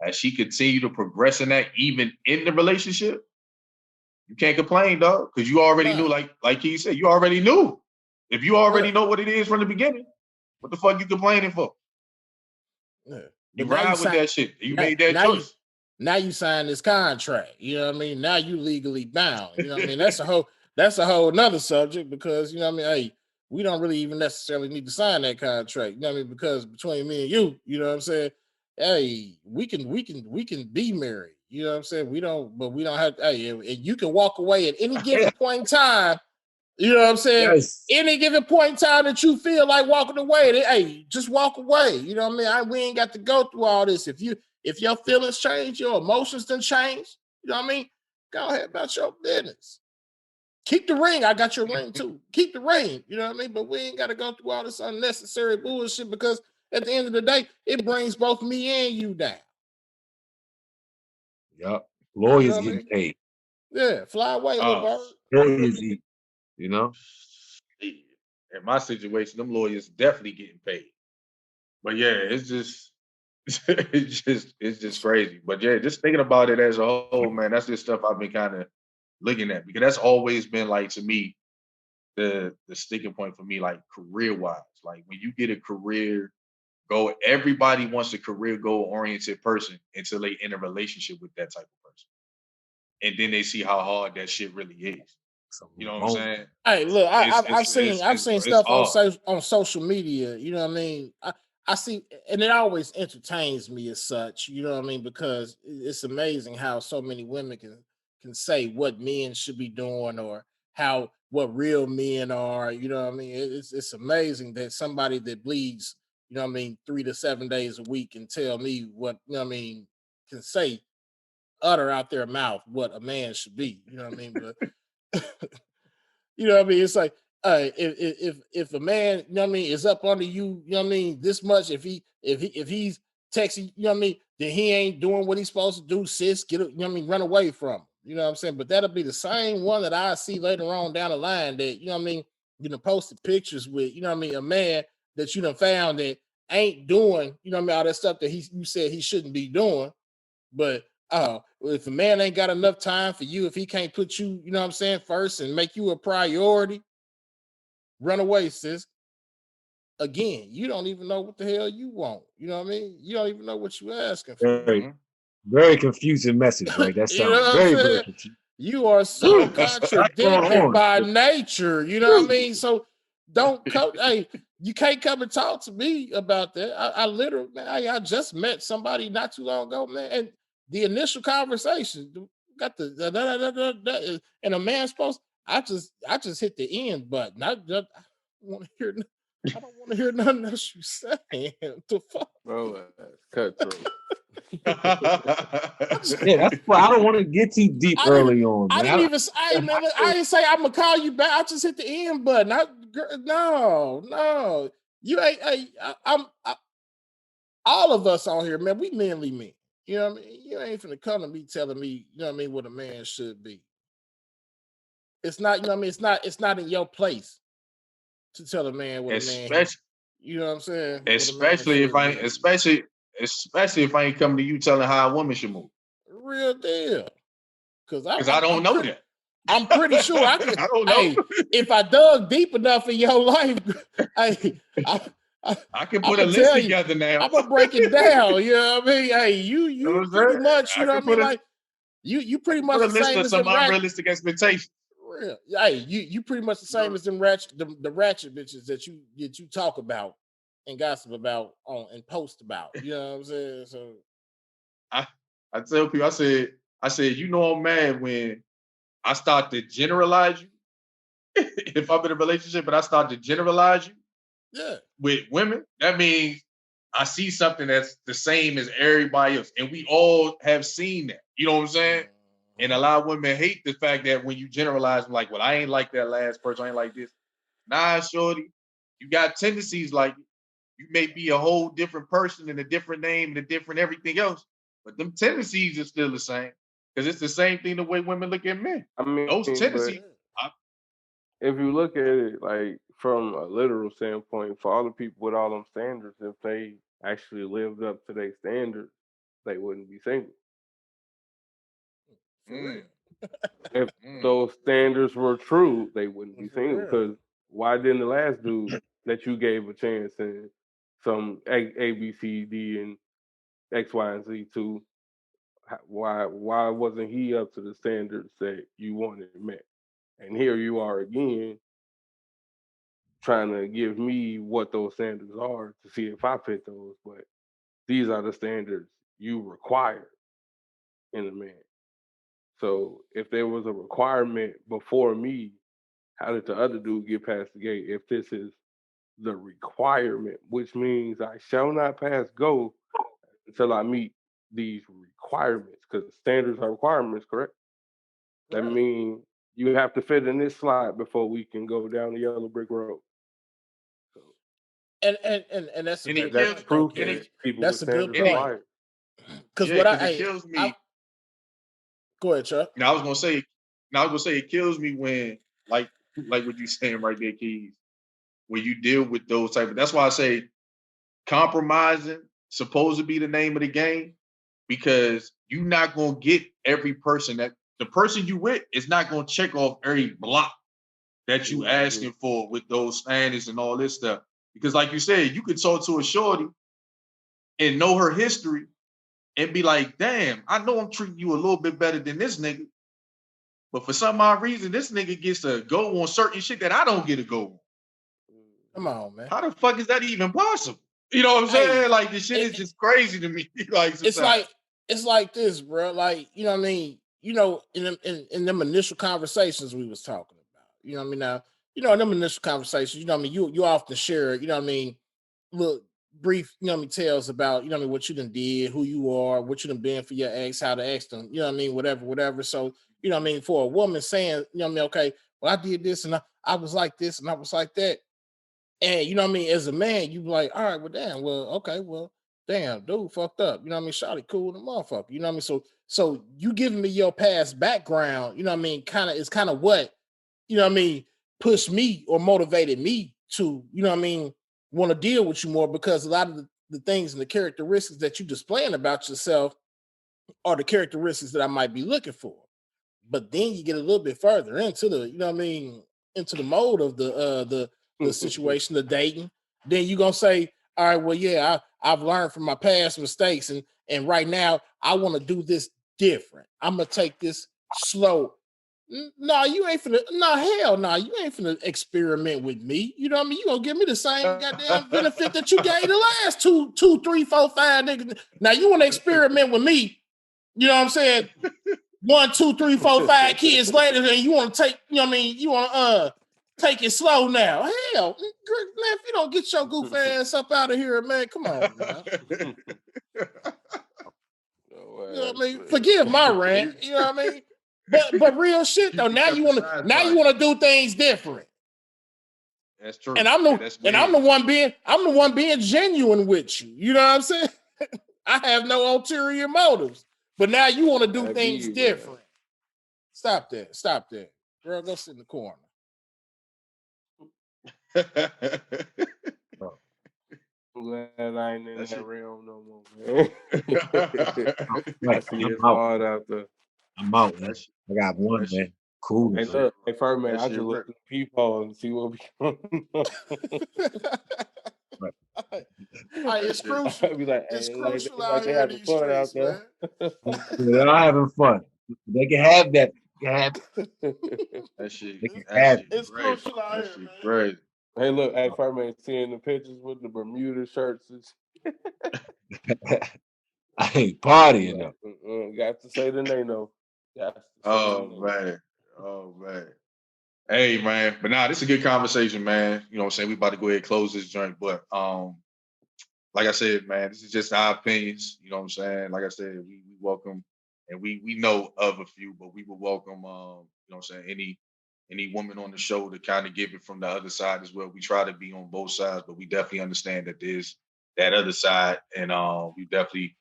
as she continue to progress in that, even in the relationship, you can't complain, dog, because you already knew, like he said, you already knew. If you already know what it is from the beginning, what the fuck you complaining for? Yeah. You But now you ride with sign, that shit. You made that choice. now you sign this contract. You know what I mean? Now you legally bound. You know what I mean? That's a whole nother subject, because you know what I mean, hey, we don't really even necessarily need to sign that contract. You know what I mean? Because between me and you know what I'm saying? Hey, we can be married. You know what I'm saying? We don't have, hey, and you can walk away at any given point in time. You know what I'm saying? Yes. Any given point in time that you feel like walking away, hey, just walk away. You know what I mean? We ain't got to go through all this. If your feelings change, your emotions done change, you know what I mean? Go ahead about your business. Keep the ring. I got your ring too. Keep the ring. You know what I mean? But we ain't got to go through all this unnecessary bullshit, because at the end of the day, it brings both me and you down. Yep. You Lawyers know what I getting mean? paid. Yeah, fly away, little bird. Lawyers eat, you know? In my situation, them lawyers definitely getting paid. But yeah, it's just it's just crazy. But yeah, just thinking about it as a whole, man, that's just stuff I've been kind of looking at, because that's always been, like, to me, the sticking point for me, like, career wise. Like, when you get a career goal, everybody wants a career goal oriented person until they in a relationship with that type of person, and then they see how hard that shit really is. You know what I'm saying? Hey, look, I've It's seen it's stuff hard. on social media. You know what I mean? I see, and it always entertains me as such. You know what I mean? Because it's amazing how so many women can say what men should be doing, or how what real men are. You know what I mean? It's amazing that somebody that bleeds, you know what I mean, 3 to 7 days a week, can tell me what, you know what I mean, can say, utter out their mouth what a man should be. You know what I mean? But you know what I mean? It's like, if a man, you know what I mean, is up under you, you know what I mean, this much, if he's texting, you know what I mean, then he ain't doing what he's supposed to do, sis, get it, you know what I mean, run away from him. You know what I'm saying? But that'll be the same one that I see later on down the line, that, you know what I mean, you know, posted pictures with, you know what I mean, a man that you done found that ain't doing, you know what I mean, all that stuff that you said he shouldn't be doing. But if a man ain't got enough time for you, if he can't put you, you know what I'm saying, first and make you a priority, run away, sis. Again, you don't even know what the hell you want. You know what I mean? You don't even know what you asking for. Very, very confusing message, right? That You know sounds what I'm very, very saying? confusing. You are so What's going contradicted on? by nature. You know what I mean? So don't come. Hey, you can't come and talk to me about that. I literally, man, I just met somebody not too long ago, man, and the initial conversation got and a man's supposed. I just hit the end button. I don't want to hear. I don't want to hear nothing else you saying. The fuck, Bro, cutthroat. Yeah, that's why I don't want to get too deep I didn't. early on, I man. didn't even. I man, I didn't say I'm gonna call you back. I just hit the end button. No. You ain't. All of us on here, man. We manly men. You know what I mean? You ain't finna come to me telling me, you know what I mean, what a man should be. It's not. You know what I mean? It's not. It's not in your place to tell a man what a man. especially You know what I'm saying? What a man especially if should I be. especially if I ain't coming to you telling how a woman should move, Real deal. Because because I don't know that. I'm pretty sure I could. I don't know. Hey, if I dug deep enough in your life, hey, I can I'm put a gonna list tell you. together now. I'm gonna break it down. You know what I mean? Hey, You know what you I'm pretty saying? much. You I know can what I mean? put a Like you pretty much put a the list same of as some them ratchet. unrealistic expectations. Real. Hey, you pretty much the same as them ratchet the ratchet bitches that you talk about and gossip about on and post about. You know what I'm saying? So I I tell people, I said, you know, I'm mad when I start to generalize you. If I'm in a relationship and I start to generalize you yeah, with women, that means I see something that's the same as everybody else. And we all have seen that. You know what I'm saying? And a lot of women hate the fact that when you generalize, like, well, I ain't like that last person, I ain't like this. Nah, shorty, you got tendencies like you may be a whole different person and a different name and a different everything else, but them tendencies are still the same. Because it's the same thing the way women look at men. I mean, Those but tendencies. if you look at it like from a literal standpoint, for all the people with all them standards, if they actually lived up to their standards, they wouldn't be single. For real. If those standards were true, they wouldn't be single. Because why didn't the last dude that you gave a chance in some A, B, C, D, and X, Y, and Z to? Why wasn't he up to the standards that you wanted met? And here you are again, trying to give me what those standards are to see if I fit those. But these are the standards you require in a man. So if there was a requirement before me, how did the other dude get past the gate? If this is the requirement, which means I shall not pass go until I meet these requirements, because standards are requirements, correct? That means you have to fit in this slot before we can go down the yellow brick road. So, and that's a good that's point, proof though, that people that's with a good standards are point. liars. Because it kills me. Go ahead, Chuck. I was gonna say it kills me when like what you saying right there, Keys, when you deal with those type of. That's why I say compromising supposed to be the name of the game, because you're not gonna get every person that the person you with is not gonna check off every block that you asking for with those standards and all this stuff. Because like you said, you could talk to a shorty and know her history and be like, damn, I know I'm treating you a little bit better than this nigga. But for some odd reason, this nigga gets to go on certain shit that I don't get to go on. Come on, man. How the fuck is that even possible? You know what I'm saying? Like, this shit is just crazy to me. Like, sometimes. It's like this, bro. Like, you know what I mean? You know, in them initial conversations we was talking about, you know what I mean? Now, you know, in them initial conversations, you know what I mean? You often share, you know what I mean, little brief, you know what I mean, tales about, you know what I mean, what you done did, who you are, what you done been for your ex, how to ex them, you know what I mean, whatever. So, you know what I mean, for a woman saying, you know what I mean, okay, well, I did this and I was like this and I was like that. And you know what I mean, as a man, you be like, all right, well, damn, well, okay, well, damn, dude fucked up. You know what I mean? Shawty cool the motherfucker. You know what I mean? So you giving me your past background, you know what I mean, it's kind of what, you know what I mean, pushed me or motivated me to, you know what I mean, want to deal with you more, because a lot of the things and the characteristics that you displaying about yourself are the characteristics that I might be looking for. But then you get a little bit further into the, you know what I mean, into the mode of the situation, the dating. Then you're gonna say, all right, well, yeah, I've learned from my past mistakes, and right now I want to do this different. I'm gonna take this slow. No, you ain't finna. No, hell no, you ain't finna experiment with me. You know what I mean? You gonna give me the same goddamn benefit that you gave the last two, 3, 4, 5 niggas. Now you want to experiment with me? You know what I'm saying? 1, 2, 3, 4, 5 kids later, and you want to take, you know what I mean? You want to take it slow now. Hell, man, if you don't get your goof ass up out of here, man, come on now. You know what I mean? Forgive my rant. You know what I mean? But real shit though. Now you want to do things different. That's true. And I'm the one being genuine with you. You know what I'm saying? I have no ulterior motives. But now you want to do things different. Stop that. Girl, go sit in the corner. I'm glad I ain't in that realm no more, man. I see it's hard out there. I'm out, man. I got one, man. Cool. Hey, look, hey, Furmane, I just look at the peephole and see what we It's crucial. Be like, It's hey, crucial like out they here in having these fun streets, out there. They're not having fun. They can have that. That shit. It's crucial out here, man. Crazy. Hey, look, hey, Furmane, seeing the pictures with the Bermuda shirts. I ain't partying though. Got to say the name though. Oh man. Hey man, but nah, this is a good conversation, man. You know what I'm saying? We about to go ahead and close this joint, but like I said, man, this is just our opinions. You know what I'm saying? Like I said, we welcome, and we know of a few, but we would welcome, you know what I'm saying, any woman on the show to kind of give it from the other side as well. We try to be on both sides, but we definitely understand that there's that other side, and we definitely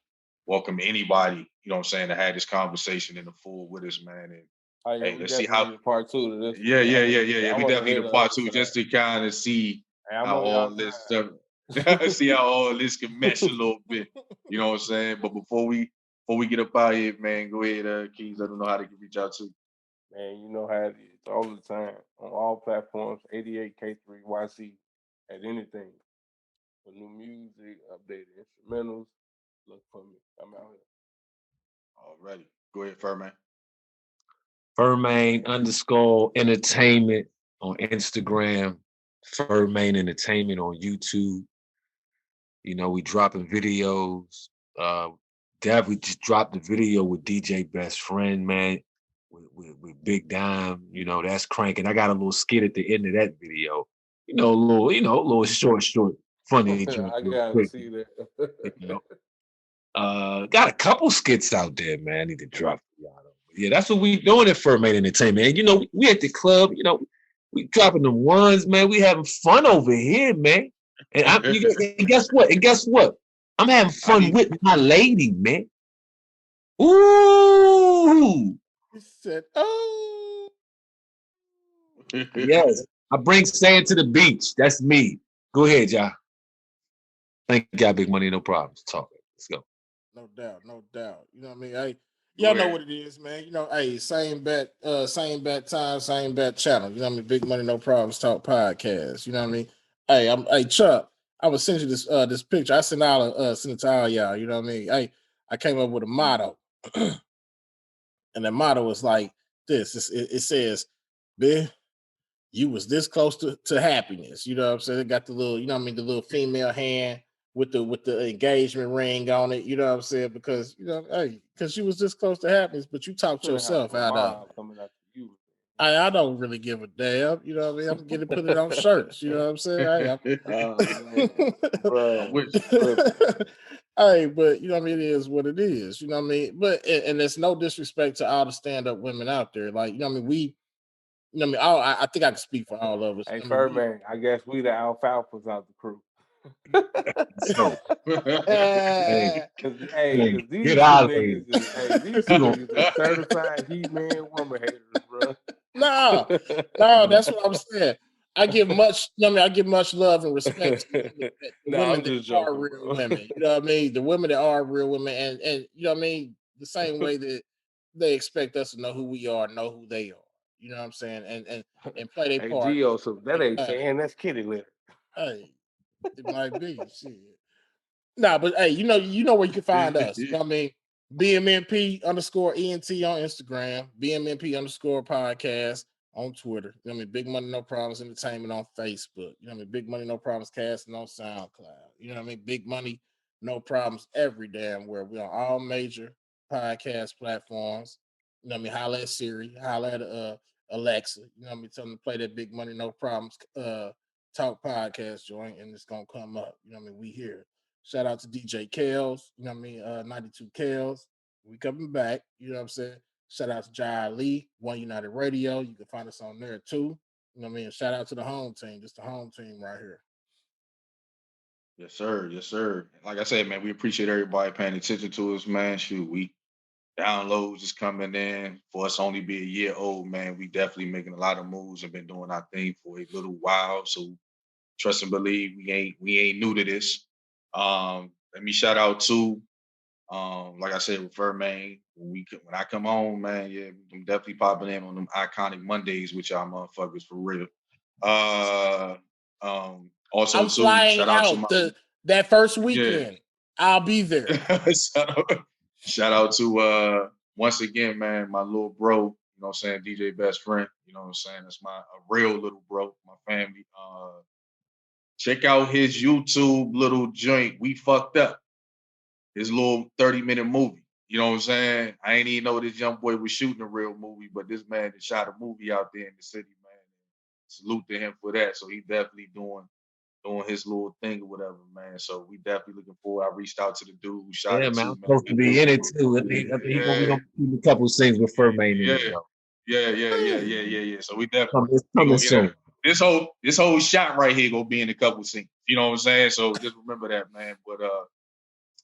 welcome anybody, you know what I'm saying, to have this conversation in the full with us, man. And Oh yeah, hey, we let's see definitely how. need a part two to this one. Yeah, yeah, yeah, yeah, yeah. I We want to definitely hear need the a part other two side. just to kind of see Hey, I'm how on all y'all this side. stuff, see how all this can mesh a little bit. You know what I'm saying? But before we get up out here, man, go ahead, Keys. I don't know how they can reach out to. Man, you know how it is all the time on all platforms. 88 K3YZ at anything for new music, updated instrumentals. Look for me. I'm out here. Alrighty. Go ahead, Furman. Furmane _ entertainment on Instagram. Furmane Entertainment on YouTube. You know, we dropping videos. Dev, we just dropped the video with DJ Best Friend, man, with Big Dime. You know, that's cranking. I got a little skit at the end of that video. A little short, funny joint I real gotta quick. see that. You know, got a couple skits out there, man. I need to drop for y'all. Yeah, that's what we doing at Furmane Entertainment. And you know, we at the club, you know, we dropping the ones, man. We having fun over here, man. And guess what? And guess what? I'm having I fun need with my lady, man. Ooh, He said, "Oh, yes. I bring sand to the beach. That's me. Go ahead, y'all. Thank y'all, Big Money, no problems. Talk. Let's go. no doubt, no doubt." You know what I mean? Hey, go y'all know ahead. what it is, man. You know, hey, same bet time, same bet channel. You know what I mean? Big Money, No Problems Talk podcast. You know what I mean? Hey, Chuck. I was sending you this picture. I sent it to all y'all. You know what I mean? Hey, I came up with a motto, and the motto was like this. It says, "Big, you was this close to happiness." You know what I'm saying? It got the little, you know what I mean, the little female hand with the engagement ring on it. You know what I'm saying? Because hey, because you was this close to happiness, but you You talked finna have yourself a out of mob it. coming after you. I don't really give a damn. You know what I mean? I'm getting put it on shirts. You know what I'm saying? Oh man, I'm bro, with you tripping. Hey, but you know what I mean, it is what it is. You know what I mean? But and there's no disrespect to all the stand-up women out there. Like, you know what I mean, you know what I mean, I think I can speak for all of us. Hey, I mean, we Furman, I guess we the alfalfas out the crew. So, hey, hey, Cause get these two out of here. niggas is, these two You know, niggas is certified he-man woman haters, bro. no, no, that's what I'm saying. I give much, you know what I mean, I give much love and respect to the Nah, women I'm that just are joking, real bro. women. You know what I mean? The women that are real women, and you know what I mean, the same way that they expect us to know who we are, know who they are. You know what I'm saying? And play their Hey, part. Gio, so that ain't Hey, tan, that's kitty litter. hey, it might be shit. Nah, but hey, you know where you can find us. You know what I mean? BMNP _ ENT on Instagram, BMNP _ podcast on Twitter. You know what I mean? Big Money No Problems Entertainment on Facebook. You know what I mean? Big Money No Problems Casting on SoundCloud. You know what I mean? Big Money No Problems every damn where. We're on all major podcast platforms. You know what I mean? Holla at Siri, holla at Alexa. You know what I mean? Tell them to play that Big Money No Problems talk podcast joint, and it's gonna come up. You know what I mean? We here. Shout out to DJ Kels, you know what I mean? 92 Kels. We coming back, you know what I'm saying? Shout out to Jai Lee, One United Radio. You can find us on there too. You know what I mean? Shout out to the home team. Just the home team right here. Yes, sir. Yes, sir. Like I said, man, we appreciate everybody paying attention to us, man. Shoot, we downloads is coming in. For us only be a year old, man, we definitely making a lot of moves and been doing our thing for a little while. So trust and believe we ain't new to this. Let me shout out to like I said with Furmane, when I come home, man, yeah, I'm definitely popping in on them iconic Mondays with y'all motherfuckers for real. Uh Also I'm too, flying shout out to my out that first yeah. weekend. I'll be there. Shout out to once again, man, my little bro, you know what I'm saying, DJ Best Friend, you know what I'm saying? That's a real little bro, my family. Check out his YouTube little joint, We Fucked Up. His little 30-minute movie. You know what I'm saying? I ain't even know this young boy was shooting a real movie, but this man that shot a movie out there in the city, man. Salute to him for that. So he definitely doing doing his little thing or whatever, man. So we definitely looking forward. I reached out to the dude who shot Yeah, it man. too, I'm man. supposed to be in it too. I think we Yeah, gonna keep a couple scenes with Furmane in yeah, it though. yeah. So we definitely It's we coming gonna get soon. this whole shot right here gonna be in a couple scenes. You know what I'm saying? So just remember that, man.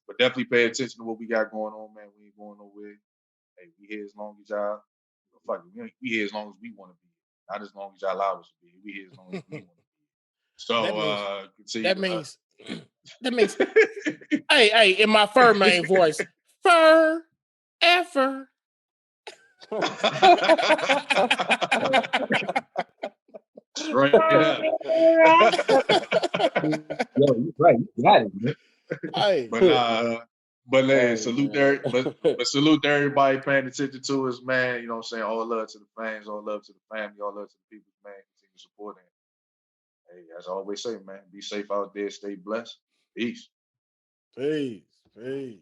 But definitely pay attention to what we got going on, man. We ain't going nowhere. Hey, we here as long as y'all. Fuck it, we here as long as we want to be. Not as long as y'all allow us to be. We here as long as we want to be. So continue. that means that means hey, in my Furmane voice, fur effer. Straight up. Yo, you're right. You got it, man. Hey, but Hey, salute man. salute to everybody paying attention to us, man. You know what I'm saying? All love to the fans, all love to the family, all love to the people, man. Continue supporting. Hey, as I always say, man, be safe out there, stay blessed. Peace. peace.